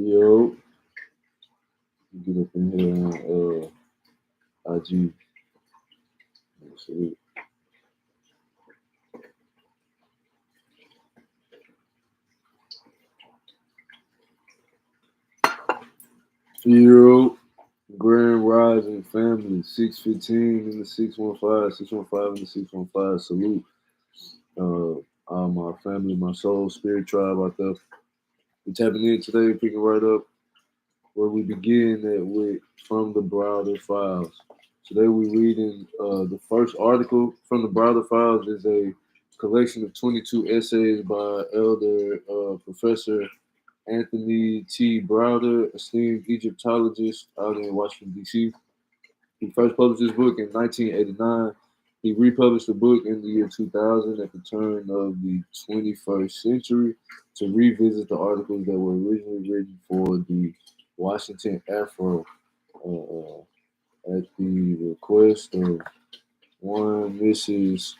Yo, get up in here on IG. Yo, Grand Rising family, 615 in the 615, 615 in the 615. Salute. All my family, my soul, spirit tribe out there. We tapping in today, picking right up where we begin at with from the Browder Files. Today we reading the first article from the Browder Files is a collection of 22 essays by Elder Professor Anthony T. Browder, esteemed Egyptologist out in Washington, D.C. He first published this book in 1989. He republished the book in the year 2000 at the turn of the 21st century to revisit the articles that were originally written for the Washington Afro at the request of one Mrs.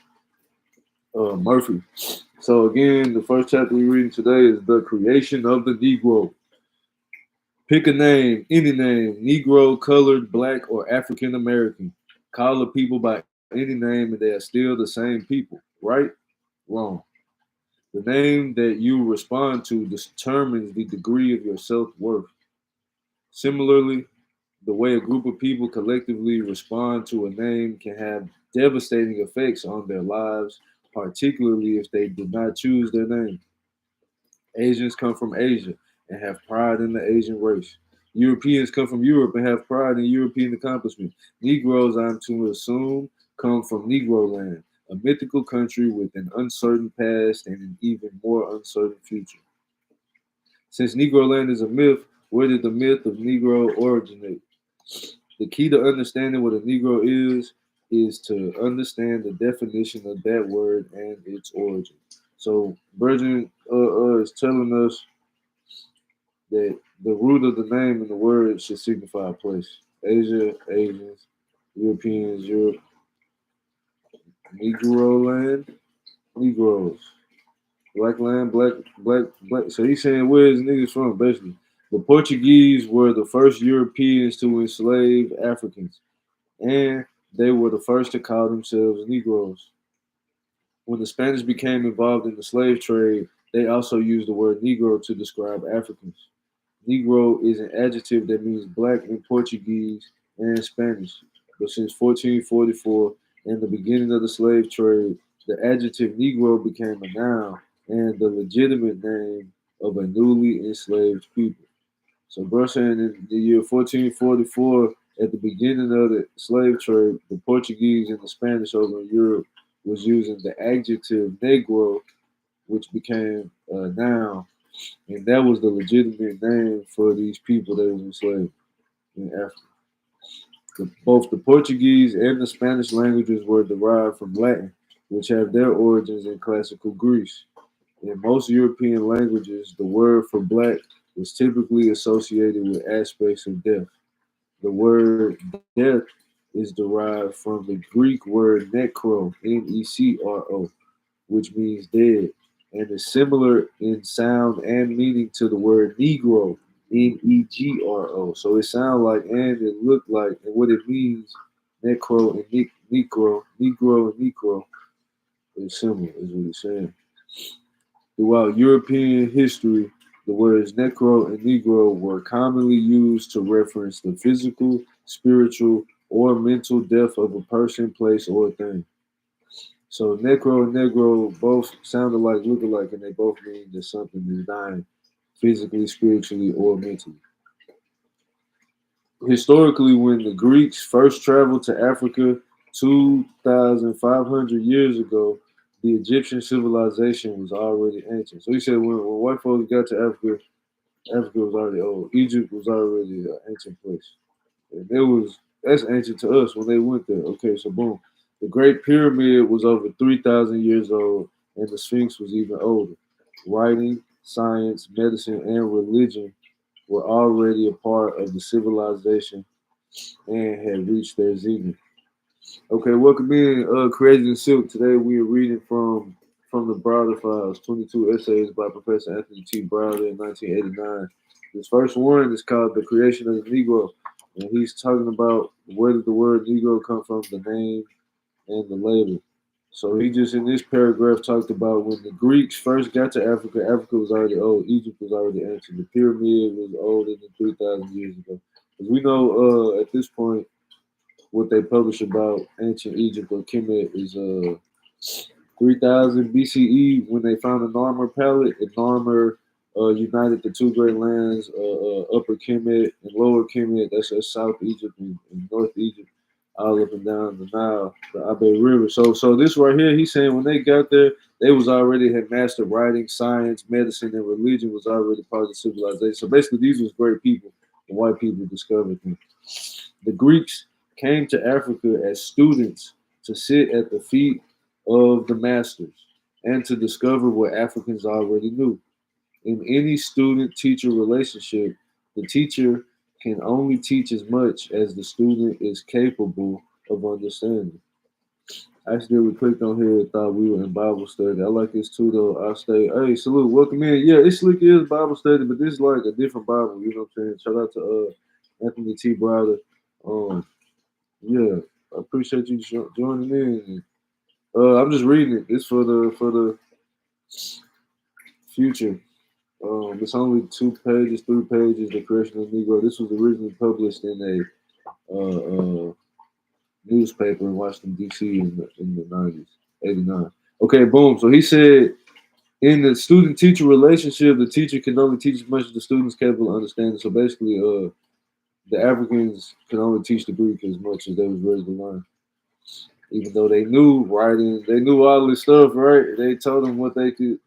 Murphy. So again, the first chapter we're reading today is The Creation of the Negro. Pick a name, any name, Negro, colored, black, or African American. Call the people by any name and they are still the same people. Right? Wrong. The name that you respond to determines the degree of your self worth. Similarly, the way a group of people collectively respond to a name can have devastating effects on their lives, particularly if they did not choose their name. Asians come from Asia and have pride in the Asian race. Europeans come from Europe and have pride in European accomplishments. Negroes, I'm to assume, come from Negro land, a mythical country with an uncertain past and an even more uncertain future. Since Negro land is a myth, where did the myth of Negro originate? The key to understanding what a Negro is to understand the definition of that word and its origin. So, Virgin is telling us that the root of the name and the word should signify a place. Asia, Asians, Europeans, Europe, Negro land, Negroes. Black land, black. So he's saying where is niggas from, basically. The Portuguese were the first Europeans to enslave Africans, and they were the first to call themselves Negroes. When the Spanish became involved in the slave trade, they also used the word Negro to describe Africans. Negro is an adjective that means black in Portuguese and Spanish. But since 1444 and the beginning of the slave trade, the adjective Negro became a noun and the legitimate name of a newly enslaved people. So, bro, saying in the year 1444, at the beginning of the slave trade, the Portuguese and the Spanish over in Europe was using the adjective Negro, which became a noun, and that was the legitimate name for these people that was enslaved in Africa. Both the Portuguese and the Spanish languages were derived from Latin, which have their origins in classical Greece. In most European languages, the word for black was typically associated with aspects of death. The word death is derived from the Greek word necro, Necro, which means dead, and is similar in sound and meaning to the word Negro, Negro. So it sounds like and it looked like, and what it means, necro and negro and necro is similar, is what it's saying. Throughout European history, the words necro and negro were commonly used to reference the physical, spiritual, or mental death of a person, place, or thing. So necro and negro both sound alike, look alike, and they both mean that something is dying physically, spiritually, or mentally. Historically, when the Greeks first traveled to Africa 2,500 years ago, the Egyptian civilization was already ancient. So he said when white folks got to Africa, Africa was already old. Egypt was already an ancient place. And that's ancient to us when they went there. Okay, so boom. The Great Pyramid was over 3,000 years old, and the Sphinx was even older. Writing, science, medicine, and religion were already a part of the civilization and had reached their zenith. Okay, welcome in, Created in Silk. Today we are reading from the Browder Files, 22 essays by Professor Anthony T. Browder in 1989. This first one is called The Creation of the Negro. And he's talking about where did the word Negro come from, the name and the label. So he just in this paragraph talked about when the Greeks first got to Africa, Africa was already old, Egypt was already ancient, the pyramid was older than 3,000 years ago. Because we know at this point what they publish about ancient Egypt or Kemet is 3000 BCE when they found a Narmer palette. And Narmer united the two great lands, Upper Kemet and Lower Kemet. That's South Egypt and North Egypt, all up and down the Nile, the Abe River. So this right here, he's saying when they got there, they was already had mastered writing, science, medicine, and religion was already part of the civilization. So basically, these was great people. The white people discovered them. The Greeks came to Africa as students to sit at the feet of the masters and to discover what Africans already knew. In any student teacher relationship, the teacher can only teach as much as the student is capable of understanding. Actually, we clicked on here and thought we were in Bible study. I like this too, though. I stay, hey, salute, welcome in. Yeah, it's Slick is Bible study, but this is like a different Bible. You know what I'm saying? Shout out to Anthony T. Browder. Um, yeah, I appreciate you joining in. I'm just reading it. It's for the future. It's only 2 pages, 3 pages. The Creation of Negro. This was originally published in a newspaper in Washington D.C. in the 90s, 89. Okay, boom. So he said in the student-teacher relationship, the teacher can only teach as much as the student's capable of understanding. So basically, the Africans can only teach the Greek as much as they was ready to learn. Even though they knew writing, they knew all this stuff, right? They told them what they could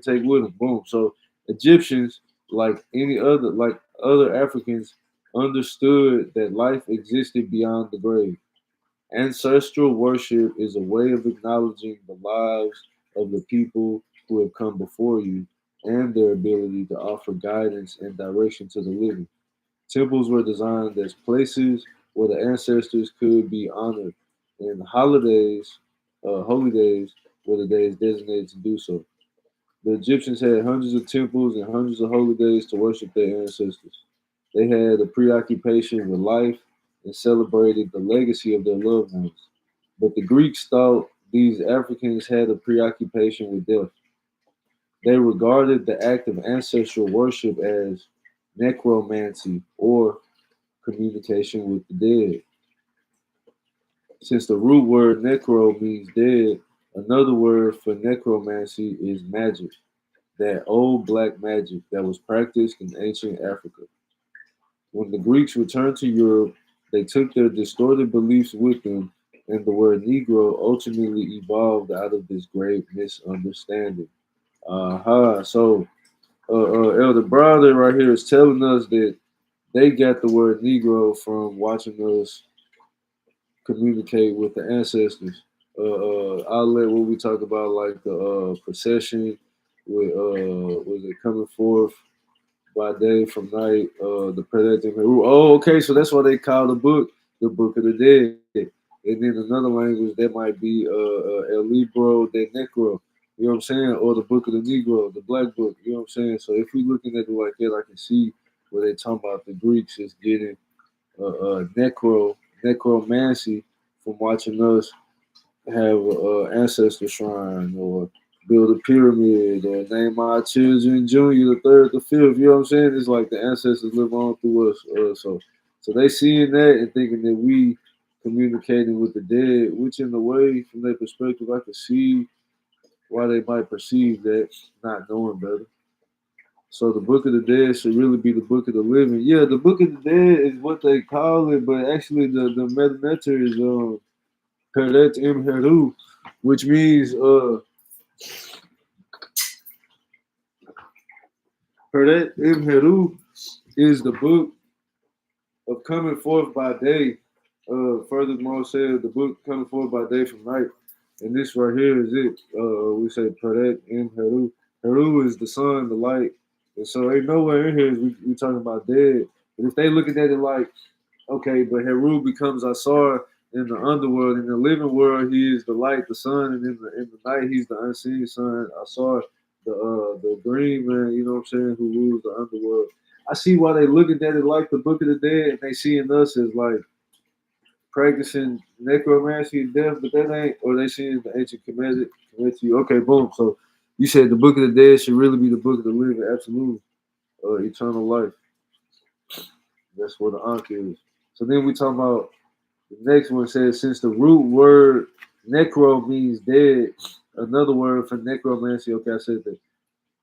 take with them. Boom. So Egyptians, like other Africans, understood that life existed beyond the grave. Ancestral worship is a way of acknowledging the lives of the people who have come before you and their ability to offer guidance and direction to the living. Temples were designed as places where the ancestors could be honored, and holy days, were the days designated to do so. The Egyptians had hundreds of temples and hundreds of holy days to worship their ancestors. They had a preoccupation with life and celebrated the legacy of their loved ones. But the Greeks thought these Africans had a preoccupation with death. They regarded the act of ancestral worship as necromancy or communication with the dead. Since the root word necro means dead, another word for necromancy is magic, that old black magic that was practiced in ancient Africa. When the Greeks returned to Europe, they took their distorted beliefs with them, and the word Negro ultimately evolved out of this great misunderstanding. So, Elder Browder right here is telling us that they got the word Negro from watching us communicate with the ancestors. I'll let what we talk about, like the procession with was it coming forth by day from night, the Predator. Oh, okay, so that's why they call the Book of the Dead. And then another language that might be El Libro de Negro, you know what I'm saying? Or the Book of the Negro, the Black Book, you know what I'm saying? So if we looking at it like that, I can see where they talking about the Greeks is getting necromancy from watching us have an ancestor shrine or build a pyramid or name our children Junior, the third, the fifth. You know what I'm saying? It's like the ancestors live on through us. So they seeing that and thinking that we communicating with the dead, which in a way, from their perspective, I can see why they might perceive that, not knowing better. So the Book of the Dead should really be the Book of the Living. Yeah, the Book of the Dead is what they call it, but actually the metaneter is Peret Imheru, which means Peret Imheru is the book of coming forth by day. Furthermore, said the book coming forth by day from night. And this right here is it. We say Peret Imheru. Heru is the sun, the light. And so ain't nowhere in here is we talking about dead. But if they looking at it like, okay, but Heru becomes Asar in the underworld. In the living world, he is the light, the sun, and in the night, he's the unseen sun, Asar. the green man, you know what I'm saying, who rules the underworld. I see why they looking at it like the Book of the Dead, and they seeing us as like practicing necromancy and death, but that ain't, or they seeing the ancient Kemetic. Okay, boom. So you said the Book of the Dead should really be the Book of the Living, absolute, eternal life. That's what the Ankh is. So then we talk about the next one says, since the root word necro means dead, another word for necromancy. Okay, I said that.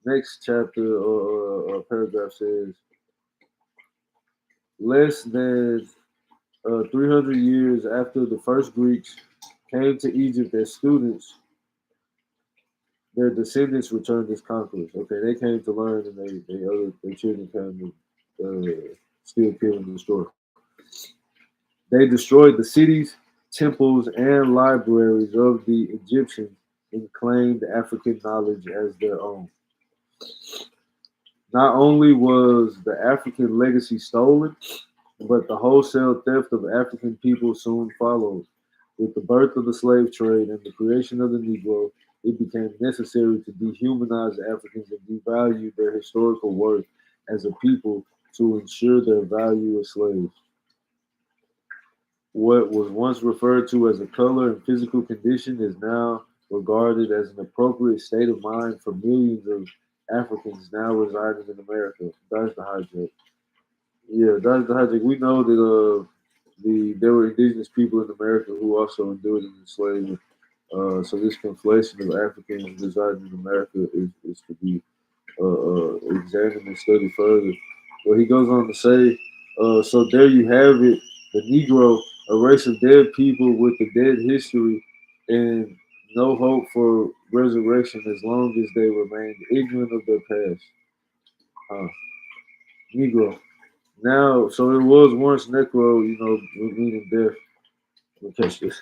Next chapter or paragraph says, less than 300 years after the first Greeks came to Egypt as students, their descendants returned as conquerors. Okay, they came to learn, and their children came to still kill and destroy. They destroyed the cities, temples, and libraries of the Egyptians and claimed African knowledge as their own. Not only was the African legacy stolen, but the wholesale theft of African people soon followed. With the birth of the slave trade and the creation of the Negro, it became necessary to dehumanize Africans and devalue their historical worth as a people to ensure their value as slaves. What was once referred to as a color and physical condition is now regarded as an appropriate state of mind for millions of Africans now residing in America. That's the hijack. Yeah, that's the hijack. We know that there were indigenous people in America who also endured enslavement. So this conflation of Africans residing in America is to be examined and studied further. But he goes on to say, so there you have it, the Negro, a race of dead people with a dead history and no hope for resurrection as long as they remain ignorant of their past. Uh, Negro. Now, so it was once Necro, meaning death. Let me catch this.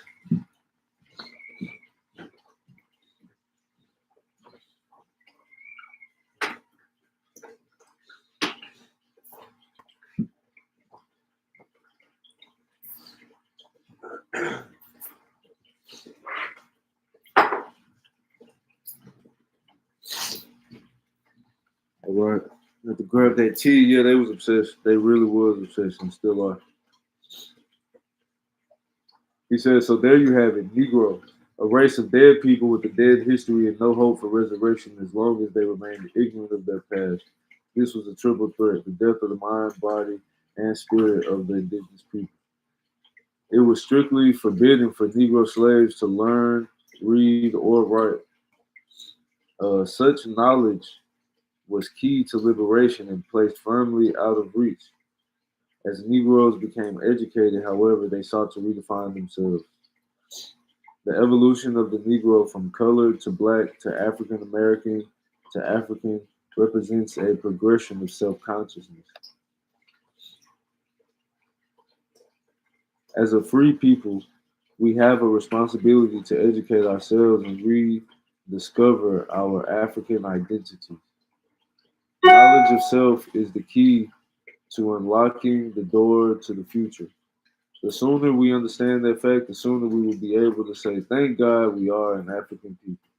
All right. Had to grab that tea. Yeah, they was obsessed. They really was obsessed and still are. He says, so there you have it, Negro, a race of dead people with a dead history and no hope for resurrection as long as they remain ignorant of their past. This was a triple threat, the death of the mind, body, and spirit of the indigenous people. It was strictly forbidden for Negro slaves to learn, read, or write. Such knowledge was key to liberation and placed firmly out of reach. As Negroes became educated, however, they sought to redefine themselves. The evolution of the Negro from colored to black to African American to African represents a progression of self consciousness. As a free people, we have a responsibility to educate ourselves and rediscover our African identity. Knowledge of self is the key to unlocking the door to the future. The sooner we understand that fact, the sooner we will be able to say, thank God we are an African people.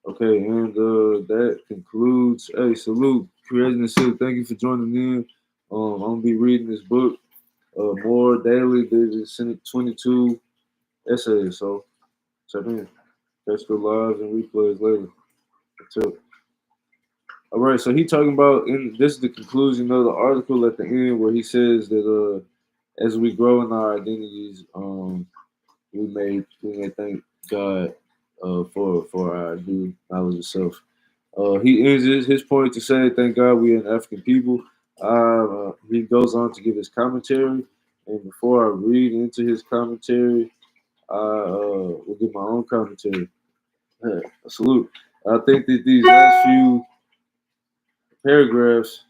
Okay, and that concludes. Hey, salute, creating the city. Thank you for joining in. I'm gonna be reading this book more daily. There's 22 essays, so check in. Catch the lives and replays later. Until all right, so he talking about, in this is the conclusion of the article at the end where he says that as we grow in our identities, we may thank God for our new knowledge of self. He ends his point to say, "Thank God we are an African people." He goes on to give his commentary, and before I read into his commentary, I will give my own commentary. Salute. I think that these last few paragraphs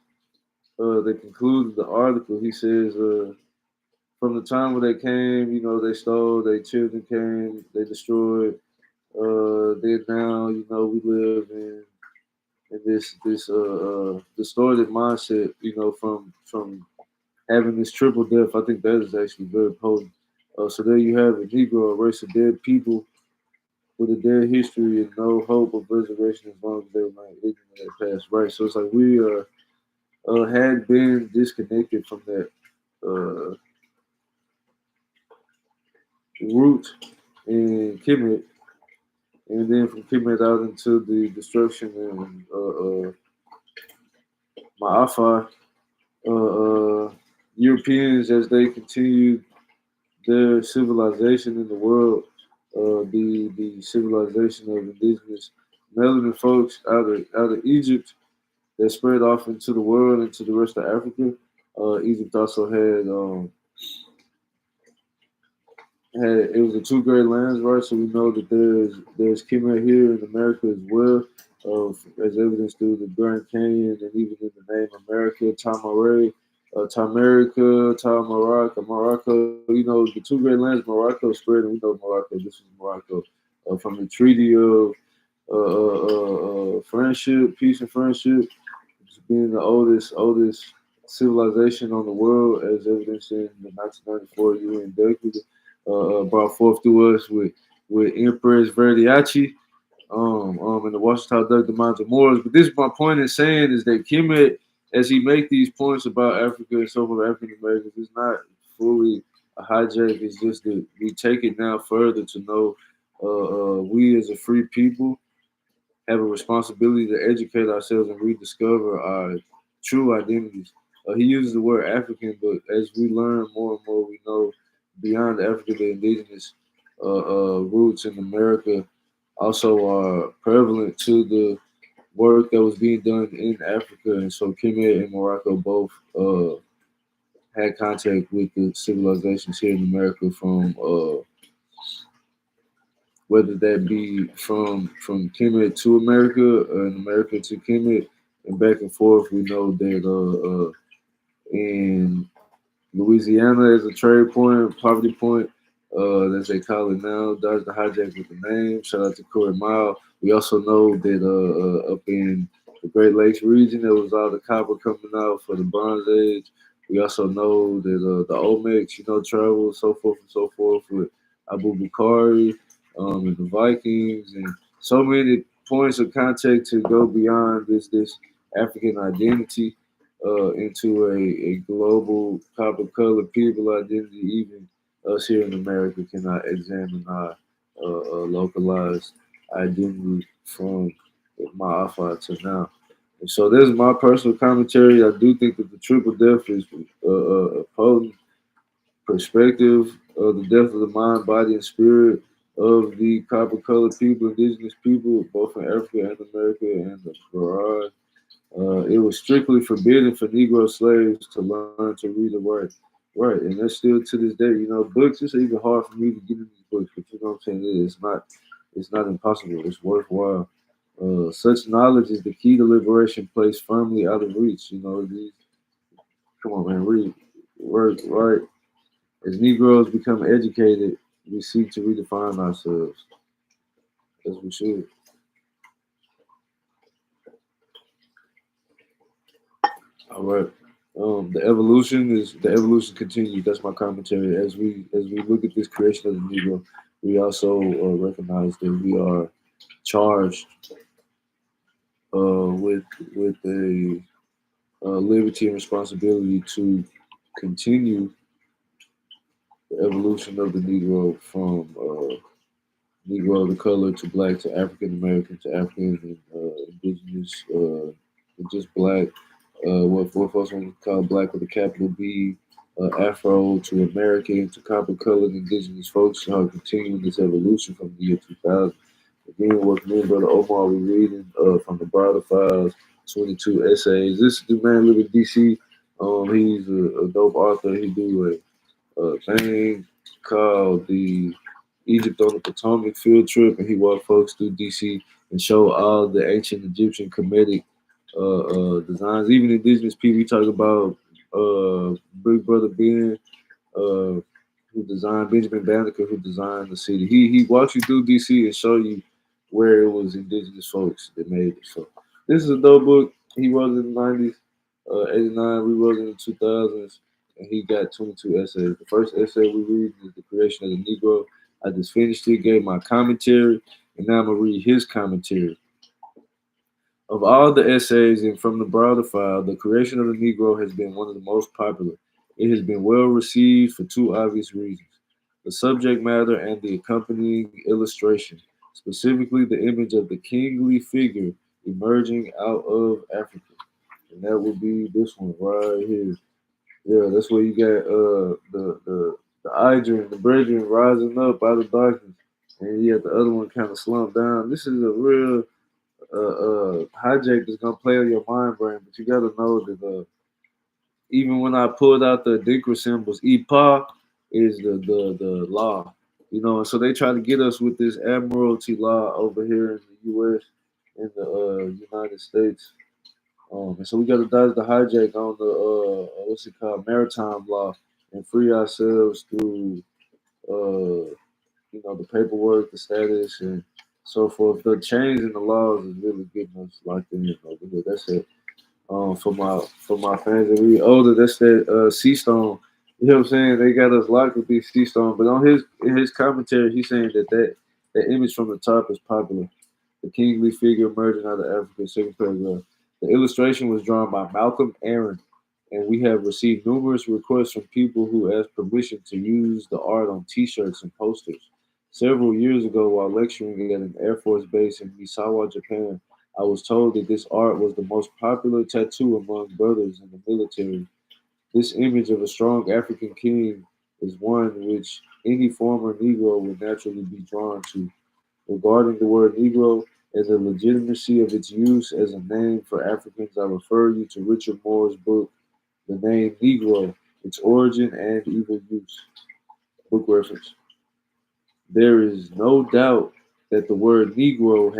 that conclude the article, he says, from the time when they came, they stole, their children came, they destroyed. Then now, we live in this distorted mindset, from having this triple death. I think that is actually very potent. So there you have it, Negro, a race of dead people with a dead history and no hope of resurrection as long as they remain ignorant of their past. Right. So it's like we had been disconnected from that uh, root in Kemet, and then from Kemet out into the destruction and Ma'afa, Europeans as they continued their civilization in the world, the civilization of indigenous melanin folks out of Egypt that spread off into the world, into the rest of Africa. Egypt also had it was the two great lands, right? So we know that there's Kemet here in America as well, as evidence through the Grand Canyon and even in the name America, Tamaray, Tamarica, Tamaraka, Morocco. You know, the two great lands, Morocco spread, and we know Morocco. This is Morocco from the Treaty of friendship, peace and friendship, being the oldest civilization on the world, as evidenced in the 1994 UN decade, brought forth to us with Empress Verdiachi, and the Washington Doug the Mountain Moors. But this is my point in saying is that Kemet, as he make these points about Africa and so forth, African Americans, is not fully a hijack. It's just that we take it now further to know we as a free people have a responsibility to educate ourselves and rediscover our true identities. He uses the word African, but as we learn more and more, we know beyond Africa, the indigenous roots in America also are prevalent to the work that was being done in Africa. And so Kemet and Morocco both had contact with the civilizations here in America from whether that be from Kemet to America and America to Kemet and back and forth. We know that in Louisiana as a trade point, poverty point, as they call it now, dodged the hijack with the name. Shout out to Corey Mile. We also know that up in the Great Lakes region, there was all the copper coming out for the Bronze Age. We also know that the Olmecs, travel so forth and so forth with Abu Bukhari and the Vikings, and so many points of contact to go beyond this African identity into a global copper colored people identity. Even us here in America cannot examine our localized identity from Ma'afa to now. And so there's my personal commentary. I do think that the triple death is a potent perspective of the death of the mind, body, and spirit of the copper colored people, indigenous people, both in Africa and America and abroad. It was strictly forbidden for Negro slaves to learn to read and write. Right, and that's still to this day. Books. It's even hard for me to get into these books, but you know what I'm saying. It's not impossible. It's worthwhile. Such knowledge is the key to liberation, placed firmly out of reach. Come on, man, read, work, right. As Negroes become educated, we seek to redefine ourselves, as we should. All right. The evolution continues. That's my commentary. As we look at this creation of the Negro, we also recognize that we are charged with a liberty and responsibility to continue the evolution of the Negro from Negro to color to black to African American to African and indigenous, and just black. What folks want to call black with a capital B, Afro to American to copper colored indigenous folks, continuing this evolution from the year 2000. Again, what me and Brother Omar we reading from the Browder Files, 22 essays. This the man live in DC. He's a dope author. He do a thing called the Egypt on the Potomac field trip, and he walked folks through DC and showed all the ancient Egyptian Kemetic designs. Even indigenous people, we talk about Big Brother Ben, uh, who designed Benjamin Banneker, who designed the city. He walks you through DC and show you where it was indigenous folks that made it. So this is a dope book. He wrote it in the 90s, 89. We wrote it in the 2000s, and he got 22 essays. The first essay we read is The Creation of the Negro. I just finished it, gave my commentary. And now I'm going to read his commentary. Of all the essays and from the Browder file, the creation of the Negro has been one of the most popular. It has been well received for two obvious reasons: the subject matter and the accompanying illustration, specifically the image of the kingly figure emerging out of Africa. And that would be this one right here. Yeah, that's where you got the Idrin, the brethren rising up out of darkness, and you got the other one kind of slumped down. This is a real hijack that's gonna play on your mind brain, but you gotta know that even when I pulled out the Dinkra symbols, Ipa is the law, and so they try to get us with this admiralty law over here in the U.S. in the United States. And so we got to dodge the hijack on the what's it called, maritime law, and free ourselves through the paperwork, the status, and so forth. The change in the laws is really getting us locked in over here. That's it. For my fans that we older, that's that sea stone. You know what I'm saying? They got us locked with these sea stone. But on his commentary, he's saying that image from the top is popular. The kingly figure emerging out of Africa, second paragraph. The illustration was drawn by Malcolm Aaron, and we have received numerous requests from people who asked permission to use the art on T-shirts and posters. Several years ago, while lecturing at an Air Force base in Misawa, Japan, I was told that this art was the most popular tattoo among brothers in the military. This image of a strong African king is one which any former Negro would naturally be drawn to. Regarding the word Negro and the legitimacy of its use as a name for Africans, I refer you to Richard Moore's book, The Name Negro, Its Origin and Evil Use. Book reference. There is no doubt that the word Negro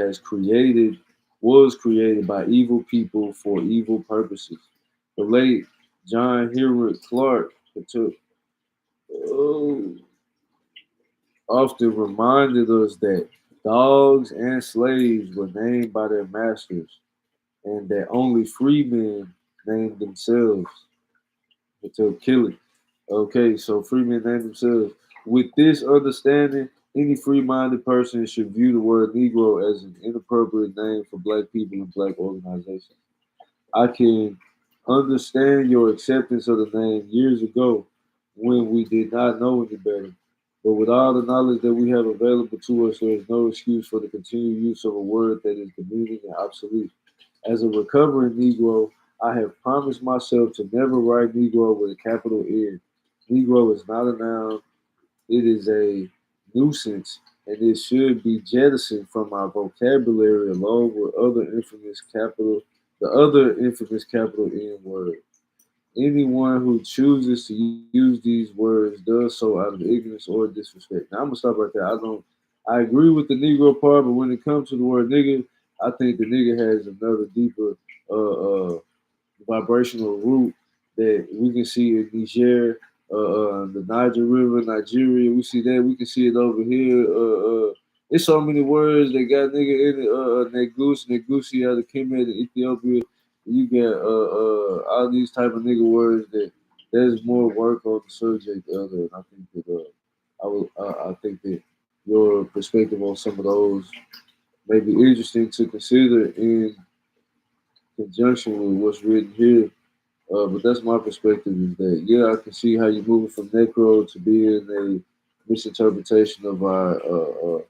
was created by evil people for evil purposes. The late John Hewlett Clark oh, often reminded us that dogs and slaves were named by their masters, and that only free men named themselves until KiLiK. Okay, so free men name themselves. With this understanding, any free-minded person should view the word Negro as an inappropriate name for black people and black organizations. I can understand your acceptance of the name years ago when we did not know any better. But with all the knowledge that we have available to us, there is no excuse for the continued use of a word that is demeaning and obsolete. As a recovering Negro, I have promised myself to never write Negro with a capital N. Negro is not a noun, it is a nuisance, and it should be jettisoned from our vocabulary along with the other infamous capital N word. Anyone who chooses to use these words does so out of ignorance or disrespect. Now I'm gonna stop right there. I agree with the Negro part, but when it comes to the word nigga, I think the nigga has another deeper vibrational root that we can see in Niger, the Niger River, Nigeria. We see that. We can see it over here. There's so many words that got nigga in it. Negusi out of Kemet in Ethiopia. You got all these type of nigga words that there's more work on the subject other. And I think that I think that your perspective on some of those may be interesting to consider in conjunction with what's written here. But that's my perspective is that, yeah, I can see how you're moving from Necro to being a misinterpretation of our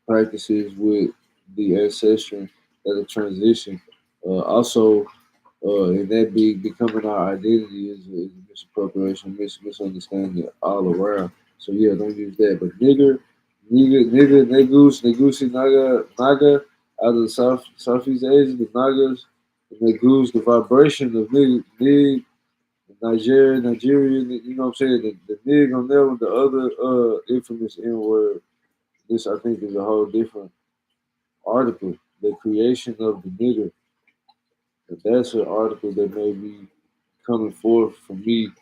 practices with the ancestry that a transition. Also, and that becoming our identity is a misappropriation, misunderstanding all around. So, yeah, don't use that. But Negusi, Naga, out of the Southeast Asia, the Nagas, the Negus, the vibration of Nigeria, you know what I'm saying? The nig on there with the other infamous N word. This I think is a whole different article. The creation of the nigger. And that's an article that may be coming forth for me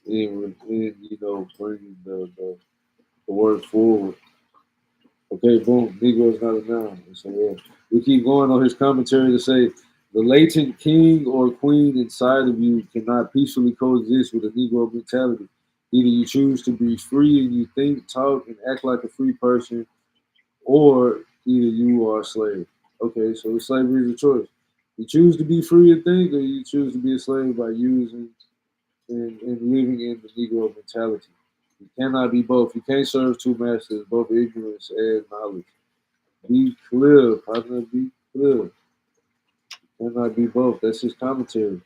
in bringing the work forward. Okay, boom. Negro is not a noun. So yeah, we keep going on his commentary to say the latent king or queen inside of you cannot peacefully coexist with a Negro mentality. Either you choose to be free and you think, talk, and act like a free person, or either you are a slave. Okay, so slavery is a choice. You choose to be free and think, or you choose to be a slave by using and living in the Negro mentality. You cannot be both. You can't serve two masters, both ignorance and knowledge. Be clear, partner. Be clear. Cannot be both. That's his commentary.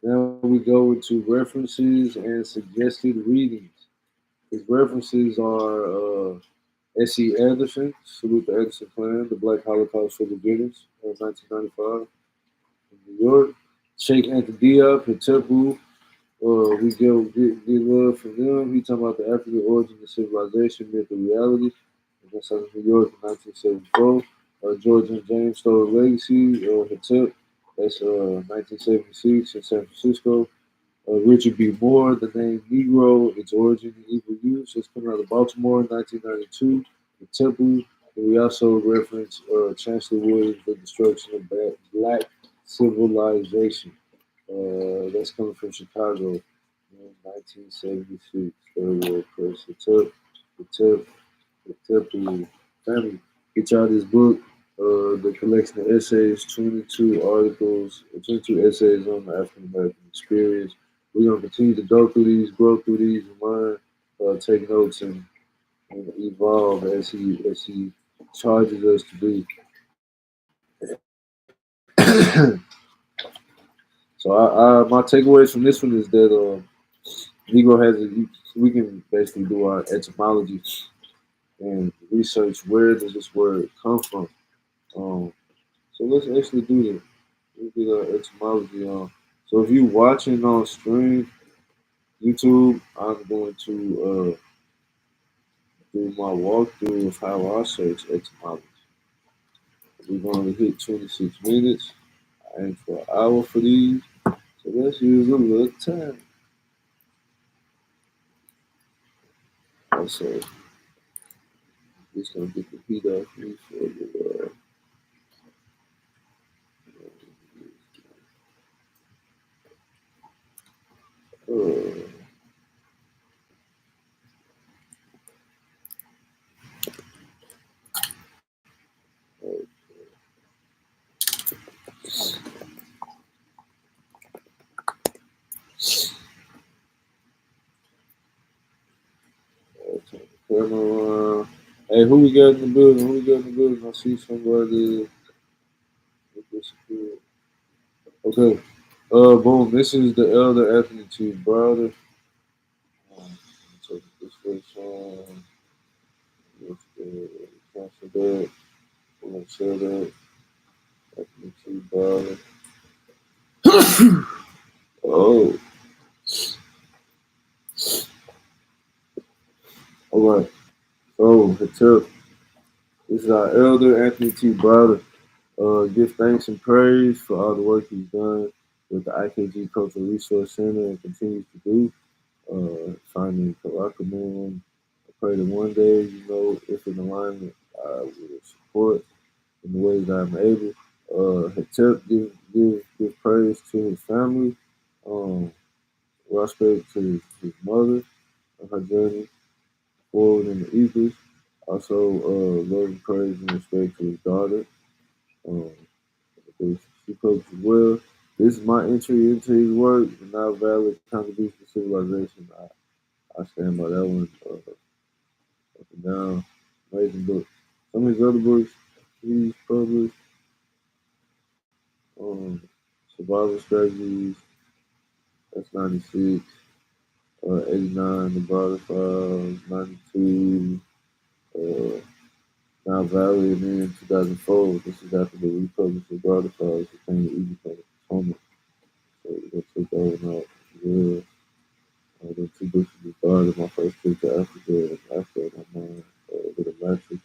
Now we go into references and suggested readings. His references are S.E. Anderson, Salute the Anderson Plan, The Black Holocaust for Beginners, 1995, in New York. Sheikh Anta Diop, Hatepu, we get love from them. He talking about the African origin of civilization, myth and reality. And that's out of New York in 1974. George and James Stoller Legacy, Hatep. That's 1976 in San Francisco. Richard B. Moore, The Name Negro, Its Origin and Evil Use. That's coming out of Baltimore in 1992. The Temple. And we also reference Chancellor Williams, The Destruction of Black Civilization. That's coming from Chicago in 1976. Third World Press. The tip, the Temple family. Get y'all this book. The collection of essays, 22 articles, 22 essays on the African American experience. We're gonna continue to go through these, grow through these, and learn, take notes, and evolve as he charges us to do. So my takeaways from this one is that Negro has we can basically do our etymology and research where does this word come from. Um, so let's actually do that. Let's get our etymology on. So if you watching on stream YouTube, I'm going to do my walkthrough of how I search etymology. We're going to hit 26 minutes. I aim for an hour for these. So let's use a little time. Also, just gonna get the heat off me for the camera. Hey, who we got in the building? Who we got in the building? I see somebody that disappeared. Okay. Boom. This is the elder Anthony T. Browder. Take this face on. Let's cancel that. We're gonna share that. Anthony T. Browder. Oh, all right. So the tip. This is our elder Anthony T. Browder. Give thanks and praise for all the work he's done with the IKG Cultural Resource Center and continues to do. Finding Karakamon. I pray that one day, if in alignment, I will support in the ways that I'm able. Hatep, give praise to his family. Um, respect to his mother and her journey forward in the ethers. Also, love and praise and respect to his daughter. Um, because she coaches well. This is my entry into his work, and not valid contribution to civilization. I stand by that one. Up and down. Amazing book. Some of his other books he's published, um, Survival Strategies, that's 96, 89, The Browder Files, 92, uh, Now Valley, and then 2004. This is after the republished The Browder Files became the Easy Potomac. So we're going to take that one out as well. The two books we started, my first trip to Africa, and after my mind, with a matrix.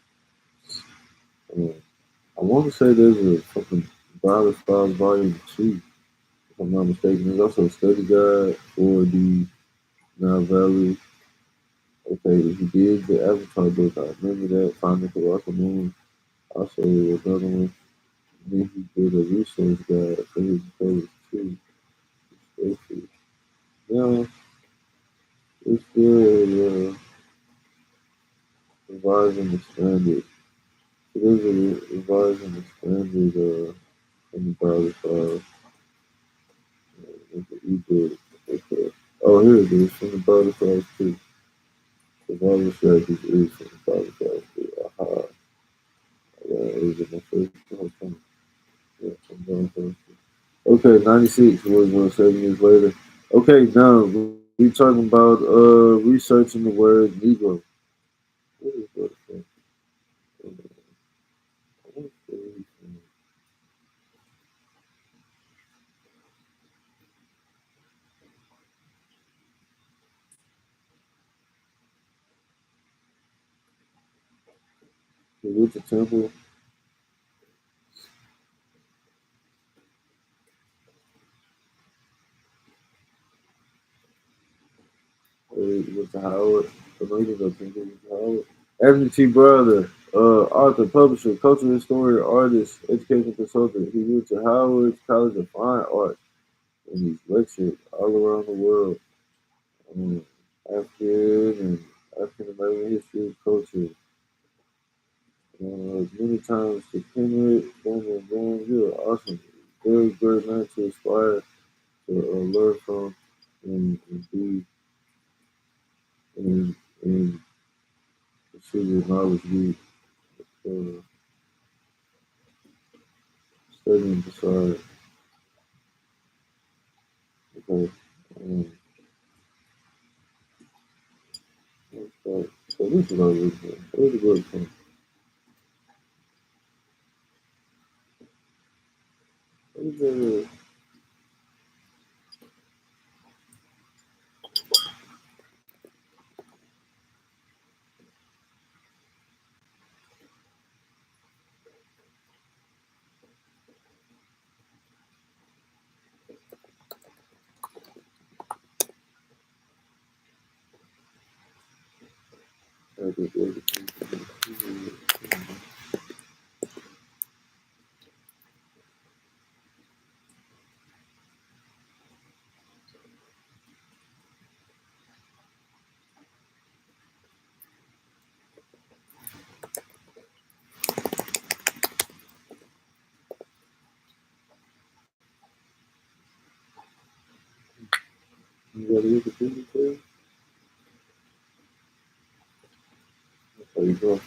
Um, I want to say there's a fucking Browder Files Volume 2, if I'm not mistaken. There's also a study guide for the Nile Valley. Okay, he did the Avatar book. I remember that. Finding the Rock Moon. Also, another one. And then he did a resource guide for his page too. Basically, yeah, it's good. Revising the standard. It is a revised and expanded from the Browder file with the ebook. Okay. Oh, here it is from the Browder files too. Survival strategies is from the Browder files too. Aha. Is it my first? Okay. Yeah, from Browder files too. Okay, 96 was 7 years later. Okay, now we talking about researching the word Negro. What is what? The Luther Temple with the Howard. The lady that think it was Howard. Anthony T. Browder, author, publisher, cultural historian, artist, education consultant. He went to Howard College of Fine Arts and he's lectured all around the world on African and African American history, culture. Many times to Kenrick, boom. You're awesome. Very great man to aspire to learn from and be and pursue your knowledge. Be uh, studying beside. Okay. Um, so this is what I was doing. It was a good thing. It was you got to get the people too? There you go.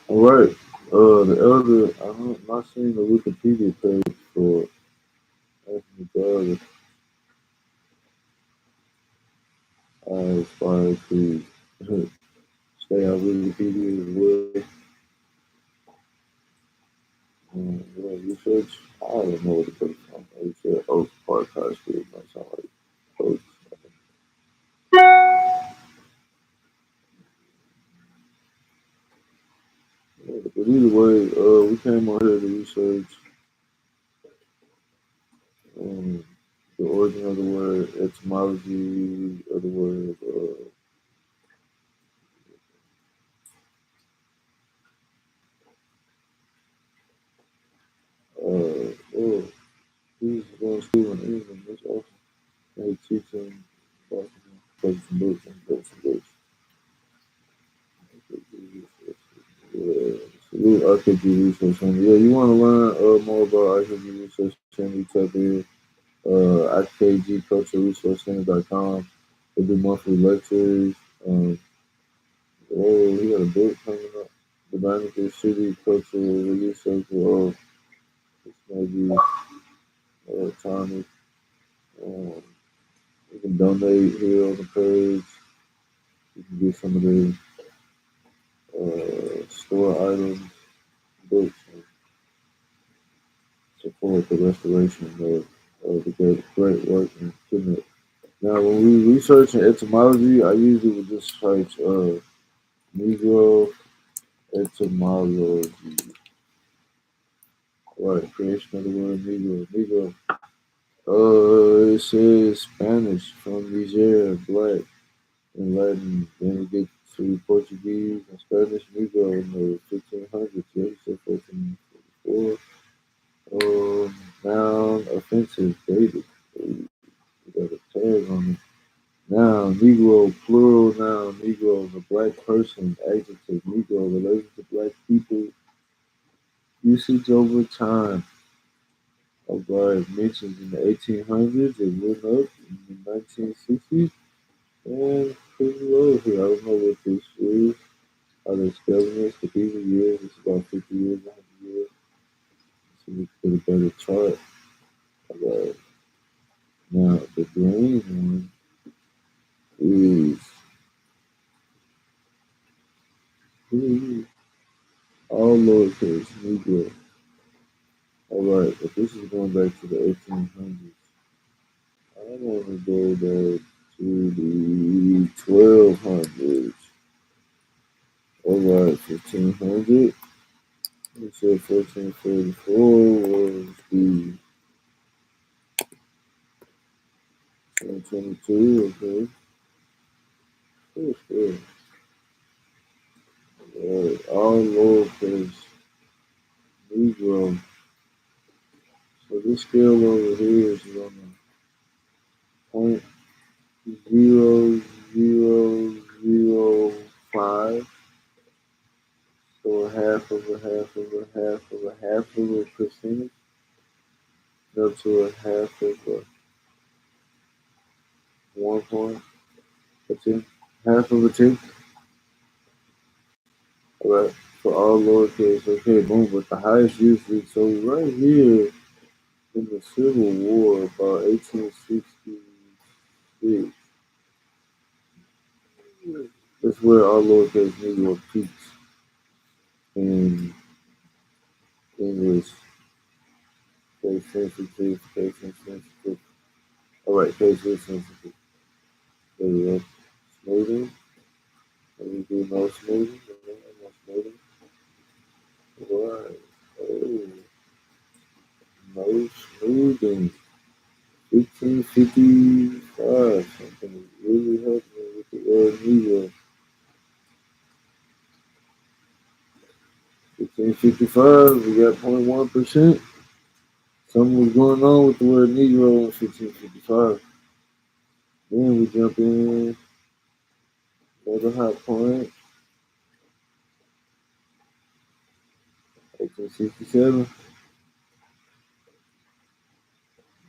All right. The elder, I'm not seeing the Wikipedia page for Anthony Browder. I aspire to stay on Wikipedia as well. Yeah, research. I don't know what to put from. They said Oak Park High School. It might sound like Oak. Yeah, but either way, we came on here to research um, the origin of the word, etymology of the word. Oh, he's going to school in England. That's awesome. They teach him about some books and books and books. Yeah, salute RPG Research Center. Yeah, you want to learn more about RPG Research Center, you type in IKGCultureResourceCenter.com. They do monthly lectures. Um, oh, he got a book coming up. The Dynamic City Cultural Research. Oh, it's maybe Thomas. Um, you can donate here on the page. You can get some of the store items, books, and support the restoration of the great work and commitment. Now, when we research in etymology, I usually would just type Negro etymology. Right, creation of the word Negro. Negro. It says Spanish from Niger, black, and Latin. Then we get to Portuguese and Spanish Negro in the 1500s. Yeah, he said 1444. Noun offensive, dated. We got a tag on it. Noun, Negro, plural noun, Negro, a black person, adjective, Negro, related to black people, usage over time. Alright, mentioned in the 1800s, it went up in the 1960s, and pretty low here. I don't know what this is, how they're spelling this, but these are years, it's about 50 years, 100 years. So we could get a better chart. Alright, now the green one is ooh, all lowercase, Negro. Alright, but this is going back to the 1800s. I want to go back to the 1200s. Alright, 1500. You said 1444 was the 2022, okay. Cool, cool. Alright, all lowercase Negro. So this scale over here is on the point 0.0005. So a half of a half of a half of a half of a percentage up to a half of a 1 point, a tenth, half of a tenth. Alright, for all lowercase. Okay, boom. But the highest usage. So right here in the Civil War, about 1866, that's where all lowercase Negro peaks in English. Case sensitive, case insensitive. Alright, case insensitive. There we go. Smoothing. Let me do no smoothing. No smoothing. Alright. Oh, no smoothing. 1555. Something is really happening with the Negro. 1555, we got 0.1%. Something was going on with the word Negro in 1555. Then we jump in another hot point, 1867.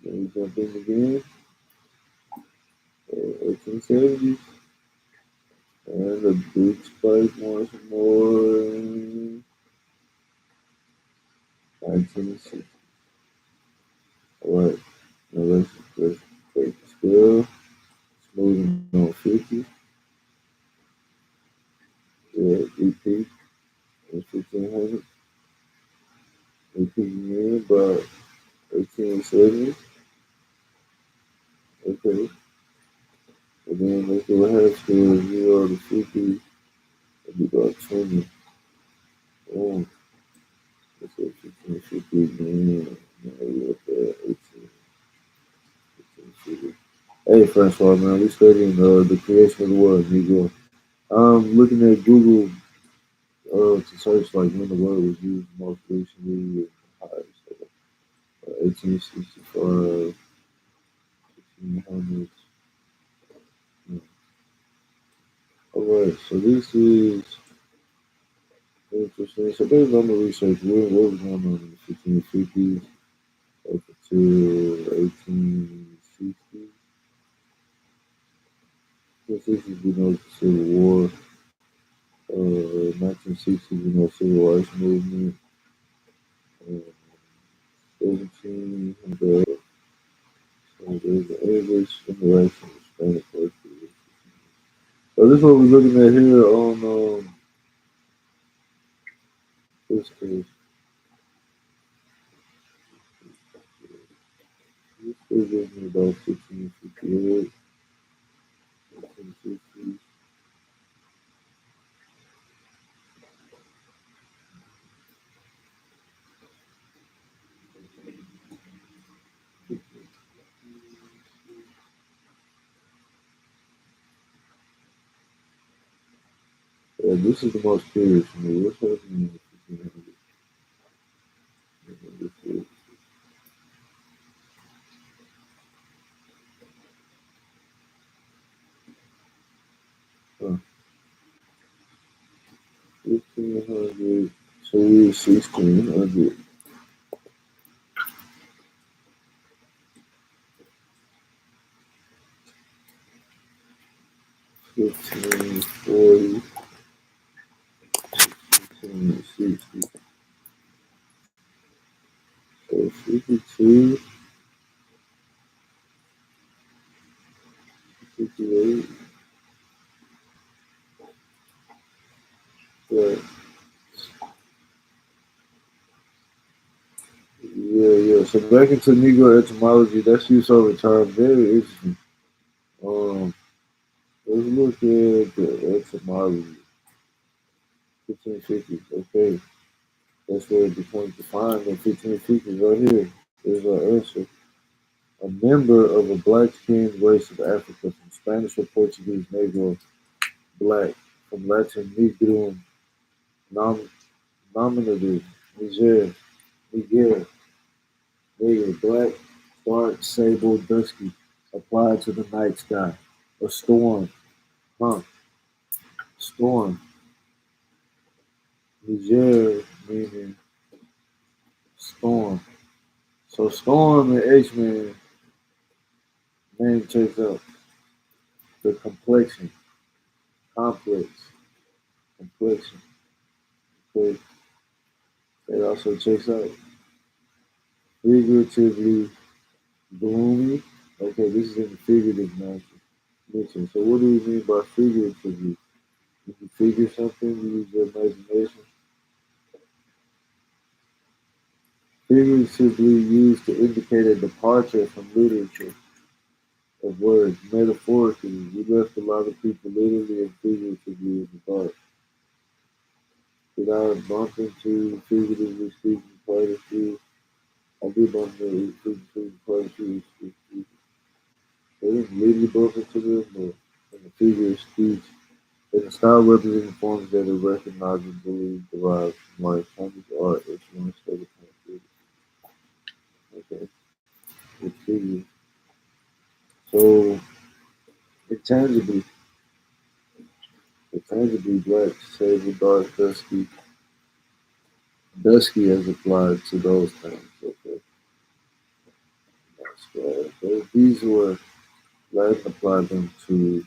Then we jump in again, 1870s. And the big spike once more in 1960. Alright, now let's break the scale. Smoothing on 50. Yeah, EP in 1500. EP in about 1870. Okay. And then let's do a half scale 0 to 50. It'll be about 20. Oh, let's say 1550 again. Now we up there 1850. Hey, Francois, man, we studying the creation of the world, Negro. I'm looking at Google to search like when the word was used most recently and how it's 1865, 1800s. Yeah. All right, so this is interesting. So based on the research, what was going on in the 1550s up until 1860s? Since this is, the Civil War, 1960s, Civil Rights Movement, uh, 1700. So there's the English interaction with Spanish Portuguese. So this is what we're looking at here on this case. This is written about 1558, 1560. Yeah, this is the most curious to me. What's happening in the 1500s? Huh. 1500. So we 1600. 1540, 1560. So 52, 58. Right. Yeah. So back into Negro etymology, that's use over time. Very interesting. Um, let's look at the etymology. 1550s. Okay, that's where it becomes defined in 1550s. Right here is our answer. A member of a black-skinned race of Africa from Spanish or Portuguese Negro, black, from Latin Negrum, nom- nominative, Niger, Niger, Negro, black, dark, sable, dusky, applied to the night sky. A storm, huh? Storm. Niger meaning storm. So storm and H-Man name checks out. The complexion, complex, complexion. Okay. It also checks out figuratively gloomy. Okay, this is in the figurative mention. So what do we mean by figuratively? If you figure something, you use your imagination. Figuratively used to indicate a departure from literature of words. Metaphorically, we left a lot of people literally and figuratively in the dark. Did I bump into figuratively speaking quite a few? I did bump into figuratively speaking quite a few. They didn't literally bump into them, but in the figure of speech, and the style representing forms that are recognizably derived from life, Chinese art, influence, other countries. Okay, the figure. So intangibly, intangibly black, sable, dark, dusky, dusky as applied to those things. Okay, that's right. So these were Latin applied them to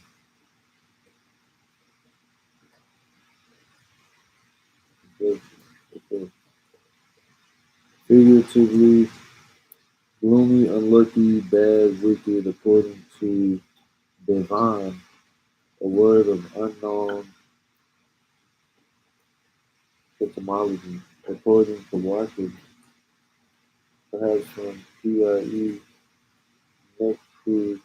okay, figuratively gloomy, unlucky, bad, wicked, according to divine, a word of unknown etymology, according to Watkins, perhaps from PIE, Necru,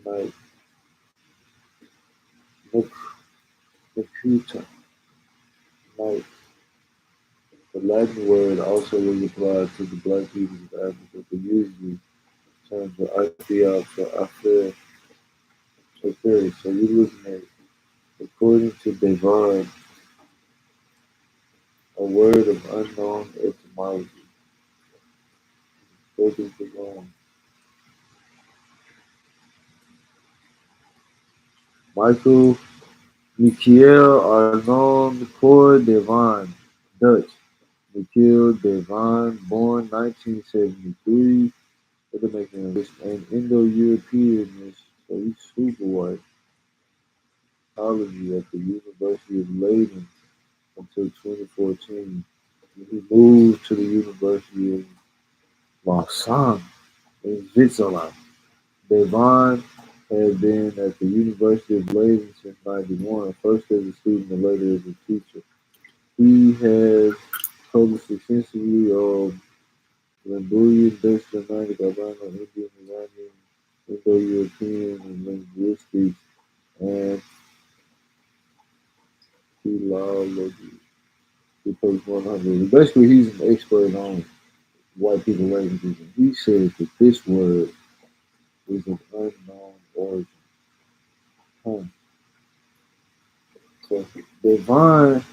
like Necruta, like the Latin word also was applied to the black peoples of Africa, but usually terms of Ethiops or Afar. Okay, so you're looking at, according to Devon, a word of unknown etymology. According to Devon. Michael Michiel Arnold Cor Devon, Dutch. Michiel Devon, born 1973, what make him an Indo-Europeanist, so he's super white. Psychology at the University of Leiden until 2014. He moved to the University of Lausanne in Switzerland. Devon had been at the University of Leiden since '91, first as a student and later as a teacher. He has published extensively on Lemurian, Dutch, Germanic, Albano, Indian, Iranian, Indo-European, and linguistics, and philology. He published 100. Basically, he's an expert on white people languages, and he says that this word is an unknown origin. Huh. So Devon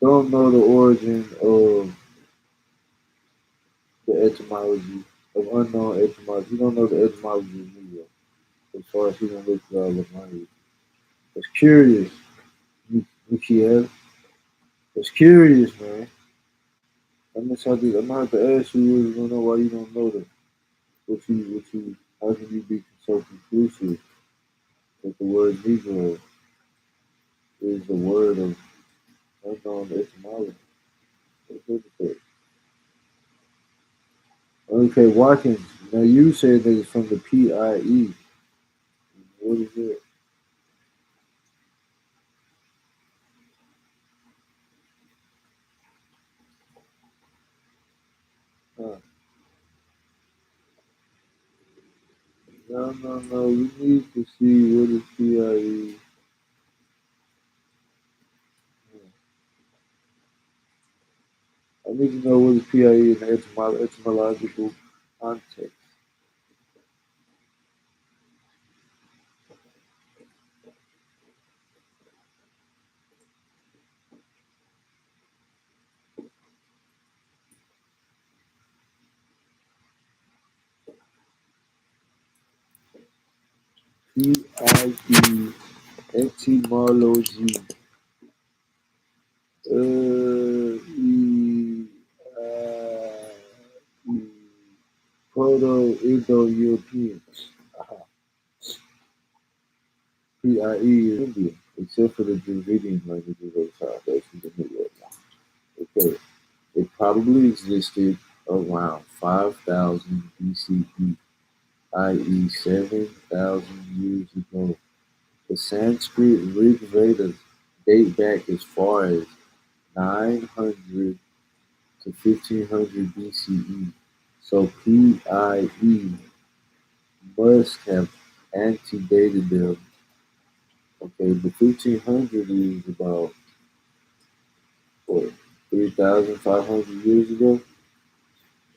don't know the origin of the etymology of unknown etymology. He don't know the etymology of Negro as far as he don't look at all the language. It's curious. Yeah, it's curious, man. I'm gonna have to ask you. You don't know why you don't know that. How can you be so conclusive that the word Negro is the word of unknown etymology? Look at that. Okay, Watkins. Now you said that it's from the PIE. What is it? Huh. No, no, no. We need to see what is PIE. I need to know what is PIE in the etymological context. PIE etymology. E, e, Proto-Indo-Europeans. PIE is India, except for the Dravidian languages of South Asian the Negro. Okay, it probably existed around 5,000 BCE, i.e., 7,000 years ago. The Sanskrit Rig Vedas date back as far as 900 to 1500 BCE. So PIE must have antedated them. Okay, the 1500 is about what 3,500 years ago.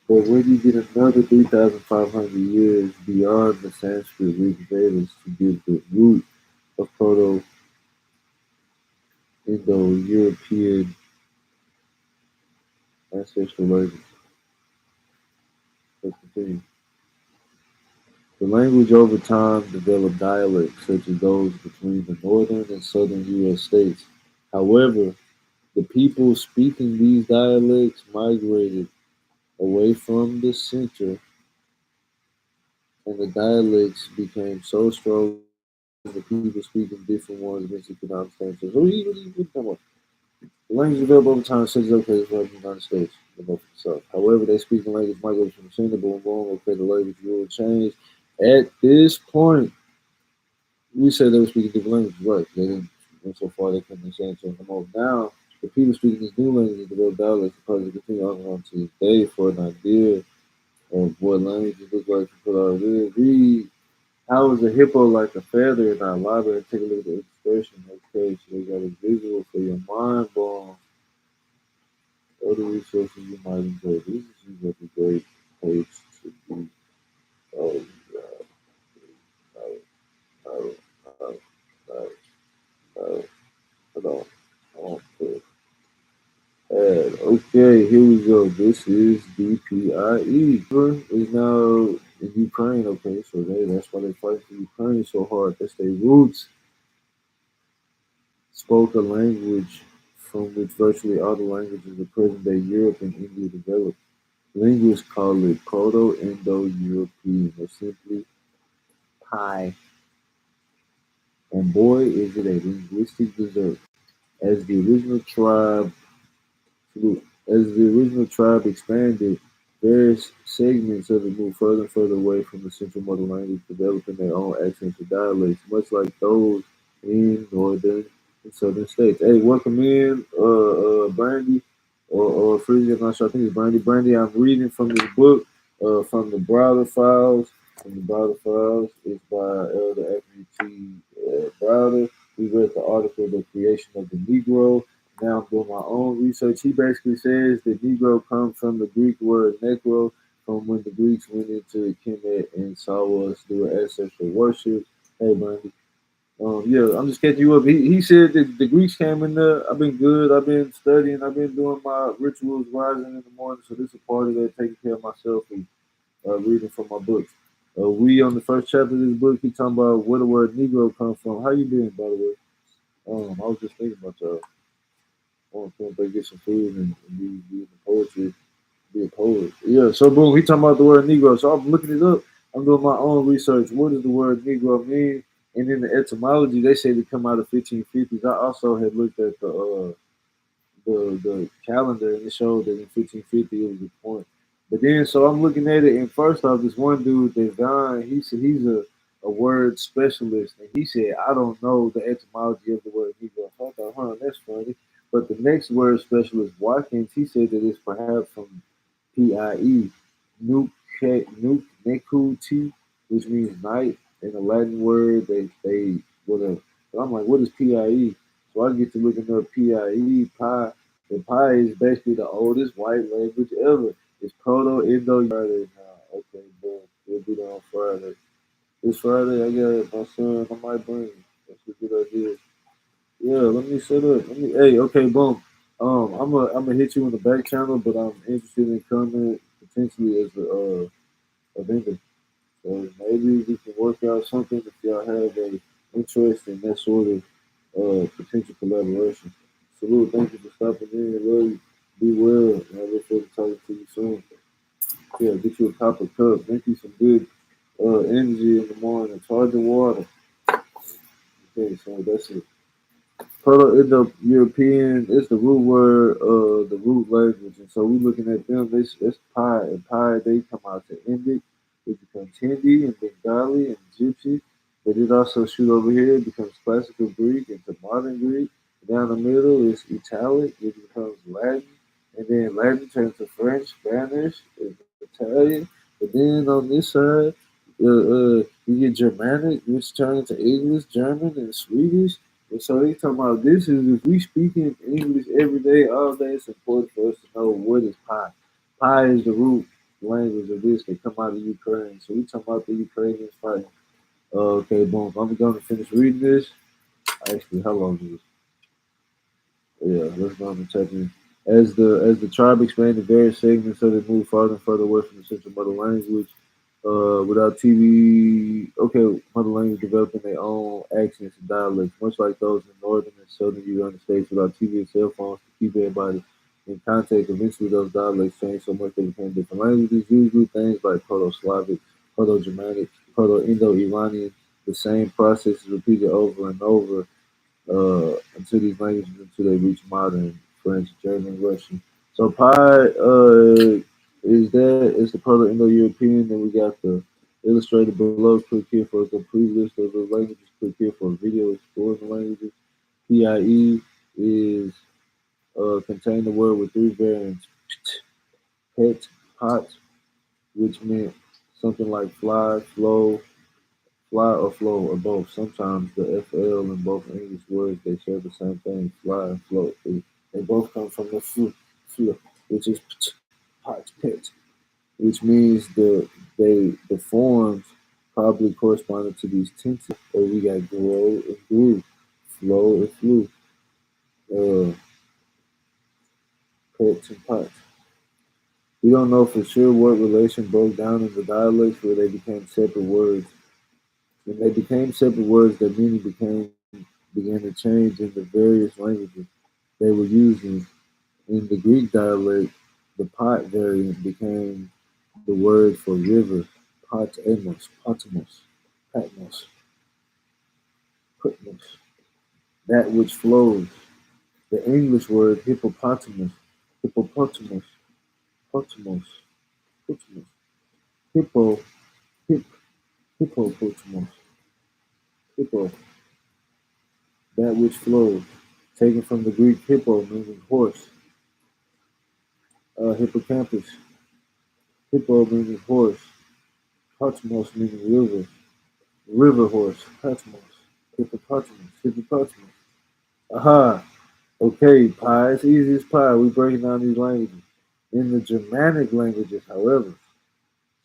But where do you get another 3,500 years beyond the Sanskrit Rig Vedas to give the root of Proto Indo European ancestral language? Let's continue. The language over time developed dialects such as those between the northern and southern U.S. states. However, the people speaking these dialects migrated away from the center, and the dialects became so strong that the people speaking different ones eventually could not understand each other. So what are you talking about? The language developed over time such as okay, it's from the United States, the north and south. However, they speak the language migrated from the center, boom, boom, okay, the language will change. At this point, we said they were speaking different languages, right? They didn't went so far they couldn't understand each other no more. Now, the people speaking these new languages develop dialects because they continue on to this day for an idea of what languages look like to put out there. Read how is a hippo like a feather in our library and take a look at the expression. Okay, so they got a visual for your mind bone. Other resources you might enjoy. This is like a great page to be. Oh, God. No, no, no, no, no. Hold on. Hold on. Okay, here we go. This is DPIE. Is now in Ukraine. Okay, so that's why they fight for Ukraine so hard. That's their roots. Spoke a language from which virtually all the languages of present day Europe and India developed. Linguists call it Proto Indo European, or simply Pi. And boy, is it a linguistic dessert. As the original tribe As the original tribe expanded, various segments of it moved further and further away from the central mother language, developing their own accents and dialects, much like those in northern and southern states. Hey, welcome in, Brandy, or Freezy. I'm not sure. I think it's Brandy. Brandy, I'm reading from this book, from the Browder Files. From the Browder Files, it's by Elder Anthony T. Browder. We read the article, "The Creation of the Negro." Now I'm doing my own research. He basically says that Negro comes from the Greek word necro, from when the Greeks went into Kemet and saw us do ancestral worship. Hey, Brandy. Yeah, I'm just catching you up. He said that the Greeks came in there. I've been good. I've been studying. I've been doing my rituals, rising in the morning. So this is a part of that, taking care of myself and reading from my books. We on the first chapter of this book. He talking about where the word Negro comes from. How you doing, by the way? I was just thinking about y'all. I want to get some food and be in the poetry, be a poet. Yeah, so boom, he talking about the word Negro. So I'm looking it up. I'm doing my own research. What does the word Negro mean? And in the etymology, they say they come out of 1550s. I also had looked at the calendar and it showed that in 1550 it was a point. But then, so I'm looking at it, and first off, this one dude, Devon, he said he's a word specialist, and he said, I don't know the etymology of the word Negro. So I thought, that's funny. But the next word specialist, Watkins, he said that it's perhaps from PIE, Nuke Nekuti, which means night. In the Latin word, they whatever. But I'm like, what is PIE? So I get to looking up PIE, pi, and pi is basically the oldest white language ever. It's Proto Indo Friday now. Okay, boom. We'll do that on Friday. This Friday, I got my son. I might bring him. That's a good idea. Yeah, let me set up. Hey, okay, boom. I'm gonna hit you in the back channel, but I'm interested in coming potentially as a vendor. So maybe we can work out something if y'all have a interest in that sort of potential collaboration. Salute, thank you for stopping in. Love you. Be well, and I look forward to talking to you soon. Yeah, get you a copper cup. Drink you some good energy in the morning. Charge your water. Okay, so that's it. Proto-Indo-European is the root word, the root language, and so we looking at them. It's Pi, and Pi they come out to Indic, it becomes Hindi and Bengali and Gypsy, but it also shoot over here, it becomes Classical Greek into Modern Greek. Down the middle is Italic, it becomes Latin, and then Latin turns to French, Spanish, and Italian. But then on this side, you get Germanic, which turns to English, German, and Swedish. And so they talking about this is if we speak in English every day, all day, it's important for us to know what is pi. Pi is the root language of this. They come out of Ukraine. So we talking about the Ukrainians fighting. Okay, boom. I'm going to finish reading this. Actually, how long is it? Yeah, let's go on and check in. As the tribe expanded various segments, so they moved farther and further away from the central mother language. Without TV, okay, mother language developing their own accents and dialects, much like those in northern and southern United States. Without TV and cell phones to keep everybody in contact, eventually those dialects changed so much they became different languages. Usually things like Proto-Slavic, Proto-Germanic, Proto-Indo-Iranian. The same process is repeated over and over until these languages until they reach modern French, German, Russian. So Pi is the Proto-Indo-European. Then we got the illustrated below. Click here for a complete list of the languages. Click here for a video exploring the languages. PIE is contain the word with three variants: pet, pot, which meant something like fly, flow, fly or flow, or both. Sometimes the FL in both English words they share the same thing, fly and float. They both come from the fl, which is hot pet, which means the forms probably corresponded to these tenses. Or we got grow and grew, flow and flew, uh, pets and pots. We don't know for sure what relation broke down in the dialects where they became separate words. When they became separate words, their meaning began to change in the various languages they were using. In the Greek dialect, the pot variant became the word for river, patmos, putmos, that which flows. The English word hippopotamus, potamus, potamus, hippo, hip, hippopotamus, hippo, that which flows, taken from the Greek hippo, meaning horse, hippocampus, hippo meaning horse, Patmos meaning river, river horse, Patmos, hippopotamus. Aha, okay, pi, it's easy as pie. We breaking down these languages. In the Germanic languages, however,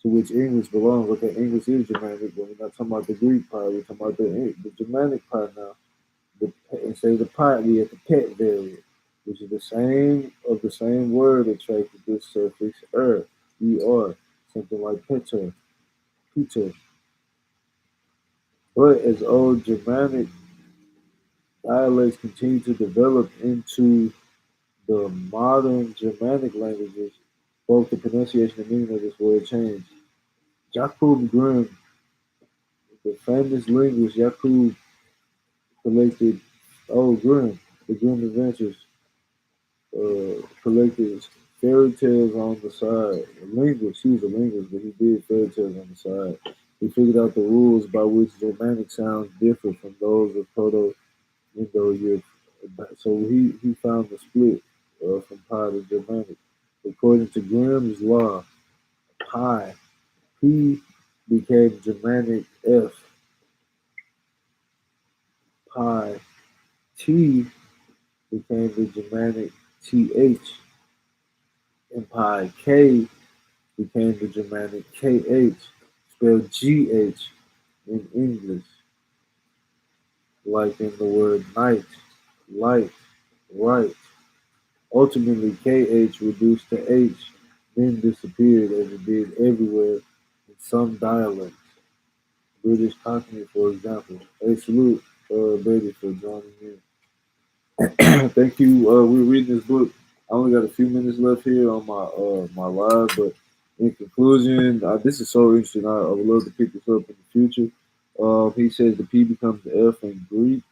to which English belongs, okay, English is Germanic, but we're not talking about the Greek pi, we're talking about the Germanic pi now. Instead of the pi, we have the pet variant, which is the same word attracted this suffix er, something like Peter. But as old Germanic dialects continue to develop into the modern Germanic languages, both the pronunciation and meaning of this word changed. Jacob Grimm, the famous linguist Jacob, collected, Grimm, the Grimm Adventures, collected fairy tales on the side. A linguist, he was a linguist, but he did fairy tales on the side. He figured out the rules by which Germanic sounds differ from those of Proto-Indo-Europe. So he found the split from Pi to Germanic. According to Grimm's law, Pi, P became Germanic F, Pi, T became the Germanic TH, and Pi K became the Germanic KH, spelled GH in English, like in the word night, light, right. Ultimately, KH reduced to H, then disappeared as it did everywhere in some dialects. British Cockney, for example. Hey, salute, Brady, for joining in. Thank you. We're reading this book. I only got a few minutes left here on my live, but in conclusion, this is so interesting. I would love to pick this up in the future. He says the P becomes the F in Greek.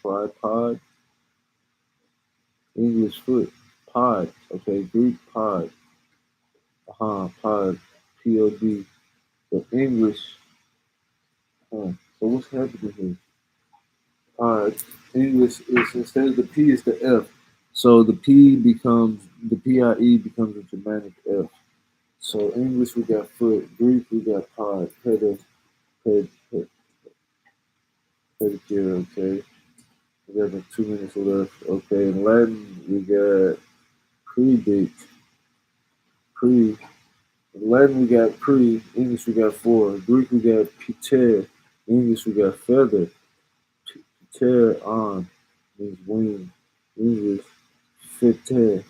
Tripod, English foot, pod. Okay, Greek pod. Pod. Pod. The English. So what's happening here? English is instead of the P is the F. So the PIE becomes a Germanic F. So English we got foot, Greek we got pod, ped, pedicure, okay. We got like 2 minutes left. Okay, in Latin we got predict, pre. In Latin we got pre, English we got four, Greek we got pter, English we got feather, pter on means wing, English fiter,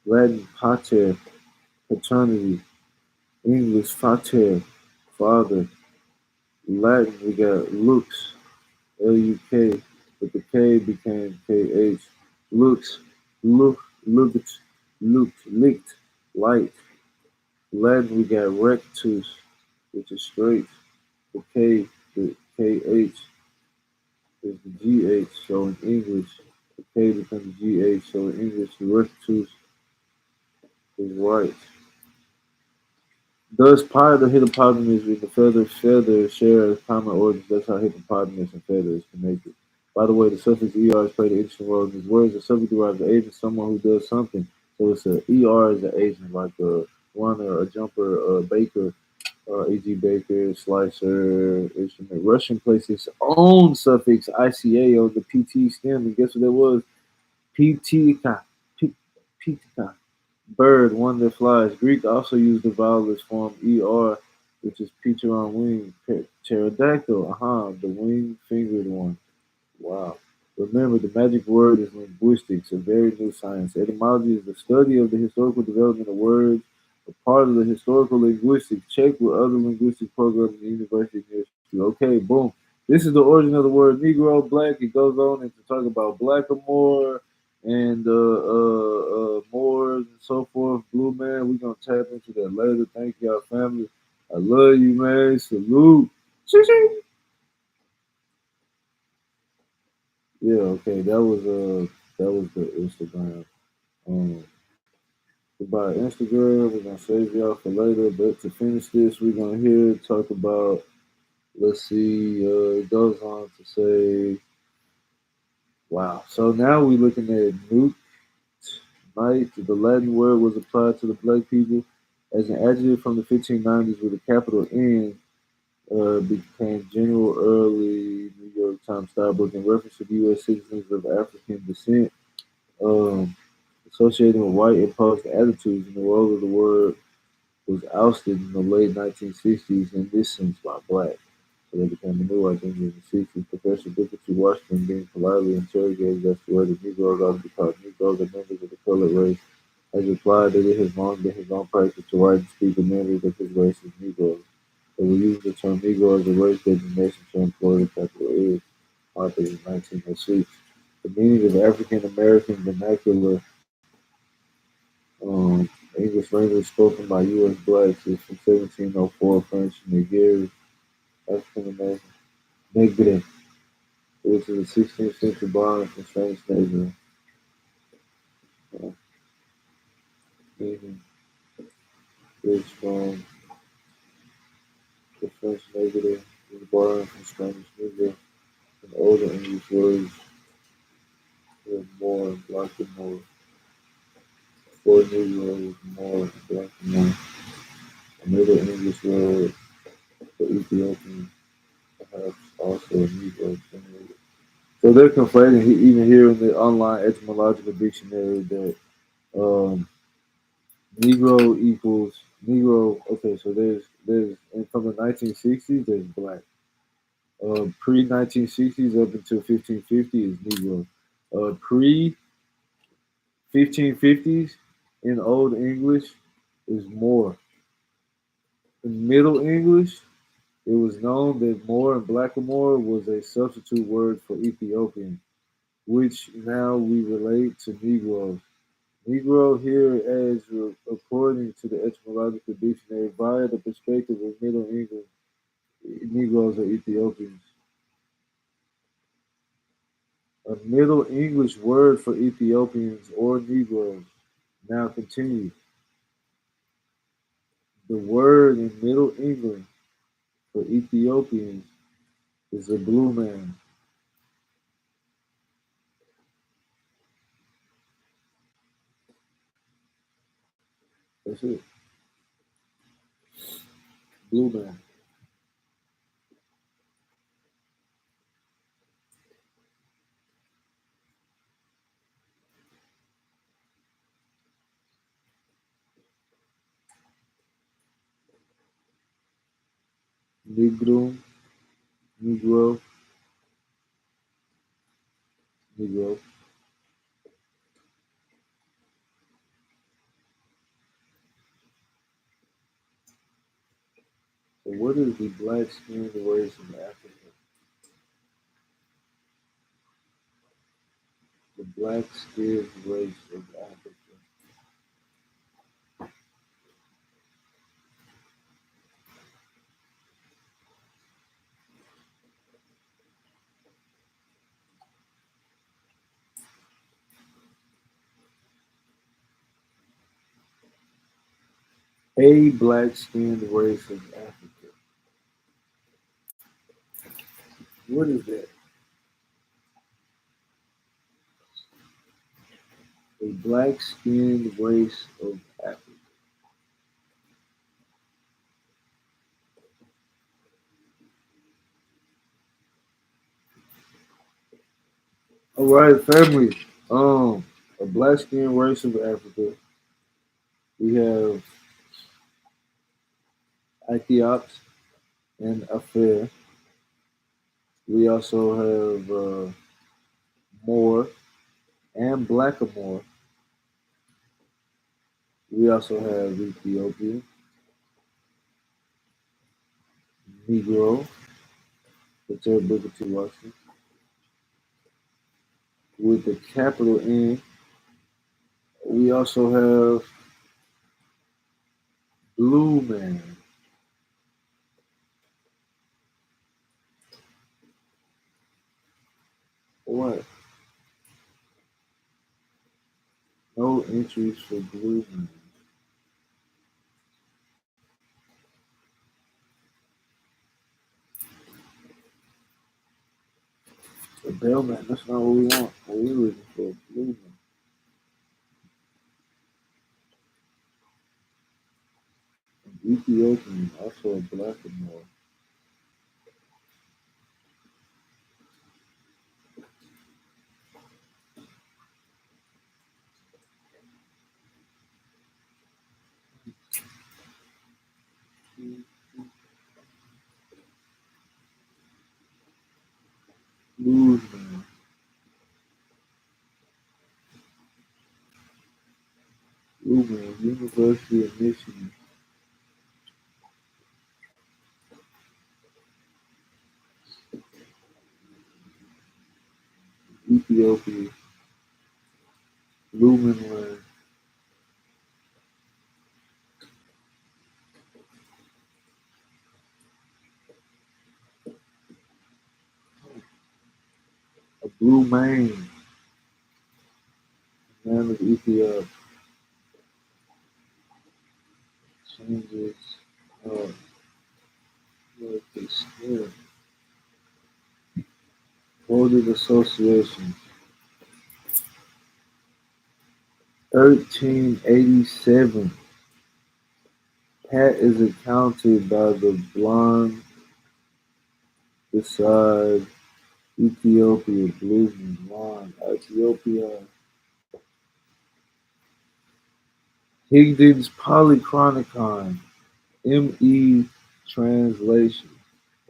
Latin pater, paternity, English fater, father, Latin we got lux, Luk, but the K became KH. Lux, look, looked, licked, light. Latin we got rectus, which is straight. The KH is the GH, so in English, the K becomes GH, so in English, the rectus is right. Thus, pi the hippopotamus with the feather share a common origins. That's how hippopotamus and feather is connected. By the way, the suffix er has played an interesting role in these words. The suffix derives the agent, someone who does something. So it's a er is an agent, like a runner, a jumper, a baker, e.g. baker, slicer, instrument. Russian places its own suffix ica on the pt stem, and guess what that was? Ptika, Ptika, bird, one that flies. Greek also used the vowelist form er, which is pteron wing. Pterodactyl, the wing fingered one. Wow. Remember, the magic word is linguistics, a very new science. Etymology is the study of the historical development of words, a part of the historical linguistics. Check with other linguistic programs in the university near you. Okay, boom. This is the origin of the word Negro, black. It goes on and to talk about Blackamoor and Moors and so forth. Blue man, we're gonna tap into that later. Thank y'all, family. I love you, man. Salute. Shoo-shoo. Yeah, okay. That was the Instagram. Um Goodbye Instagram. We're gonna save y'all for later. But to finish this, we're gonna here talk about let's see, it goes on to say wow. So now we're looking at nuke night. The Latin word was applied to the black people as an adjective from the 1590s with a capital N became general early New York Times style book in reference to the U.S. citizens of African descent, um, associated with white imposed attitudes, and the role of the word was ousted in the late 1960s in this sense by black. So they became a new identity in the 60s. Professor Booker T. Washington being politely interrogated as to whether Negroes ought to be called Negroes or members of the colored race has replied that it has long been his own practice to write and speak of members of his race as Negroes. They were using the term Negro as a race designation to employ the capital is. author in 1906. The meaning of African American vernacular um, English language spoken by U.S. blacks is from 1704 French Negro, African American, Negro, which is a 16th century borrowing from Spanish Negro, uh, meaning is from the French negative, is borrowing from Spanish Negro, and older English words with more and black and more. For Negro with more and black and more. A Middle English word for Ethiopian, perhaps also a Negro generated. So they're conflating even here in the online etymological dictionary that um, Negro equals Negro. Okay, so there's and from the 1960s there's black. Pre 1960s up until 1550 is Negro. Pre 1550s in Old English is Moor. In Middle English, it was known that Moor and Blackamoor was a substitute word for Ethiopian, which now we relate to Negroes. Negro here, as according to the etymological dictionary, via the perspective of Middle England, Negroes are Ethiopians. A Middle English word for Ethiopians or Negroes. Now continue. The word in Middle England for Ethiopians is a blue man. That's it. Blue man. Negro, Negro, Negro. So what is the black skinned race in Africa? The black skinned race of Africa. A black skinned race of Africa. What is that? A black skinned race of Africa. All right, family. A black skinned race of Africa. We have Ethiops and Afar. We also have Moor and Blackamoor. We also have Ethiopia, Negro, the third Booker T. Washington, with the capital N. We also have Blue Man. What? No entries for Blue Man. The Bellman, that's not what we want. What we're looking for, Blue Man. Ethiopian, also a Blackamoor. Blue Man. Blue Man, University of Michigan. Ethiopia, Lumenland, a blue mane, man of Ethiopia, changes, uh, what the skin, quoted association, 1387. Pat is accounted by the blonde beside Ethiopia, blooming blonde, Ethiopia. Higdon's Polychronicon, M.E. translation.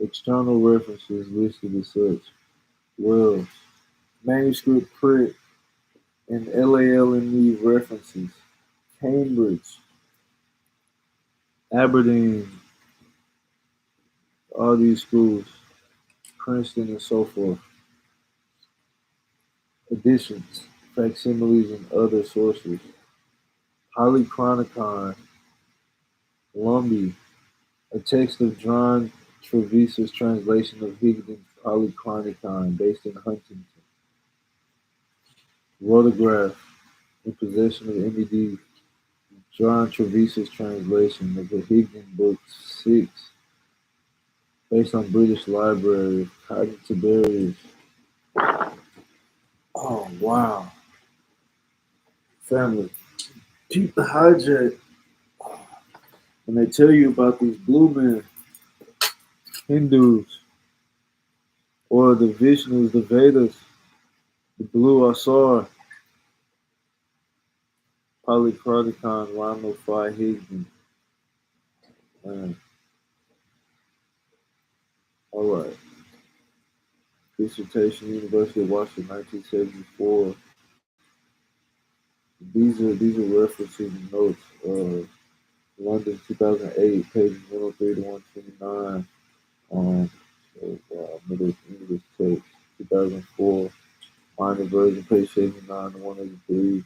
External references listed as such. Wells. Manuscript print and LALME references. Cambridge, Aberdeen, all these schools, Princeton, and so forth. Editions, facsimiles, and other sources. Polychronicon, Lumby, a text of John Trevisa's translation of Higdon's Polychronicon based in Huntington. Rotograph, in possession of MED, John Trevisa's translation of the Higdon Book 6, based on British Library of Cognitive Barriers. Oh, wow. Family, keep the hijack. When they tell you about these blue men, Hindus, or the Vishnus, the Vedas, the blue Asar, Polychronicon, Rhino Phi Higdon. Man, all right. Dissertation, University of Washington, 1974. These are references and notes. London, 2008, pages 103 to 129. Middle English text, 2004. Minor version, page 79 to 183.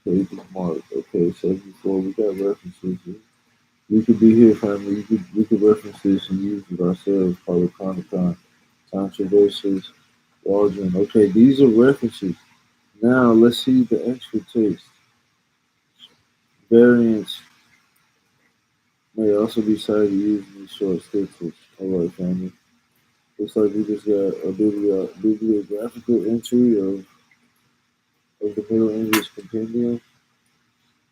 Pages marked. Okay, 74. We got references. We could be here, family. We could reference this and use it ourselves. Polychronicon, controversies, Waldron. Okay, these are references. Now let's see the extra text. Variants may also be cited using these short snippets. Alright, family. Looks like we just got a bibliographical entry of the Middle English Compendium.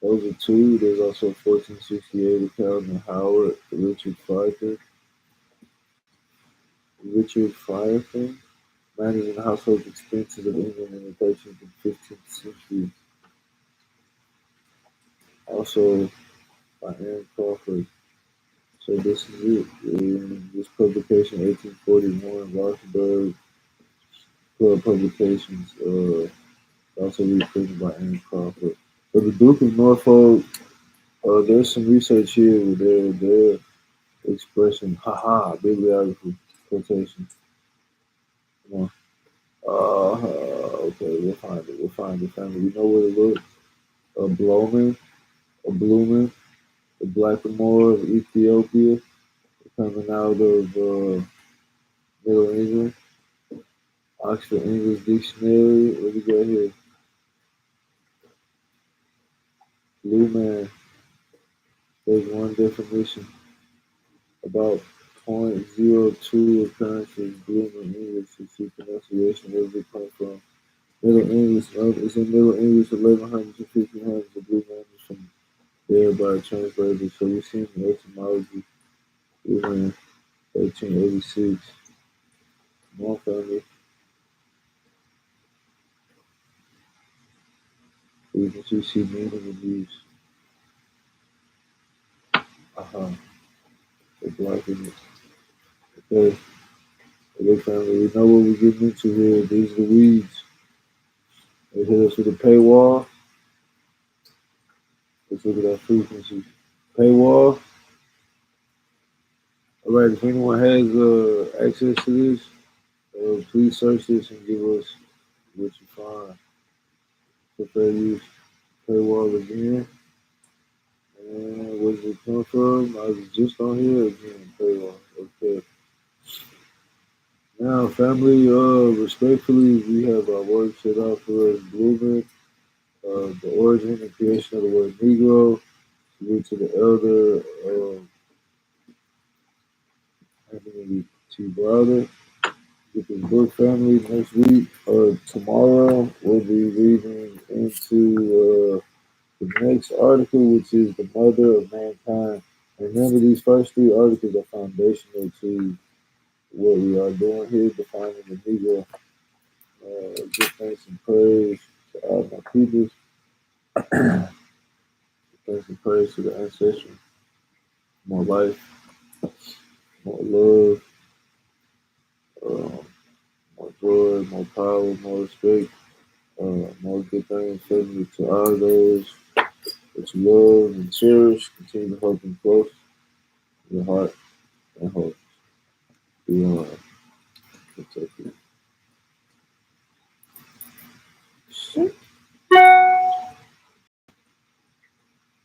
Those are two. There's also 1468 of Calvin Howard, Richard Firething, managing the household expenses of England in the 13th and 15th century. Also by Aaron Crawford. So this is it. In this publication, 1841, Roxburgh Club Publications, also reprinted by Aaron Crawford. For the Duke of Norfolk, there's some research here with their expression, haha, bibliography, quotation. Come on. Okay, we'll find it. We'll find it, family. We know what it looks. A blooming, the blackamoor of Ethiopia, coming out of Middle England. Oxford English Dictionary. What we got here? Blue man. There's one definition. About 0.02 occurrences bloom in English to see pronunciation. Where does it come from? Middle English. It's in Middle English 1100s to 1500s. The blue man is from there by translators. So we see in the etymology. Blue man, 1386. Come on, family. We can see meaning in these. The blackened. Okay. Okay, family. We know what we're getting into here. These are the weeds. They hit us with a paywall. Let's look at that frequency. Paywall. All right. If anyone has access to this, Please search this and give us what you find. Put that use paywall again. And where does it come from? I was just on here again. Paywall. Okay. Now, family, respectfully, we have our work set out for us. Blooming, the origin and creation of the word Negro. Salute to the elder, Anthony T. Browder. With his book family next week. Tomorrow, we'll be reading into the next article, which is the mother of mankind. Remember, these first three articles are foundational to what we are doing here, defining the Negro. Give thanks and praise to all my peoples. Thanks and praise to the ancestors. More life, more love, uh, more joy, more power, more respect, more good things. Family to all those that you love and cherish. Continue to hold them close to your heart and hope. Beyond.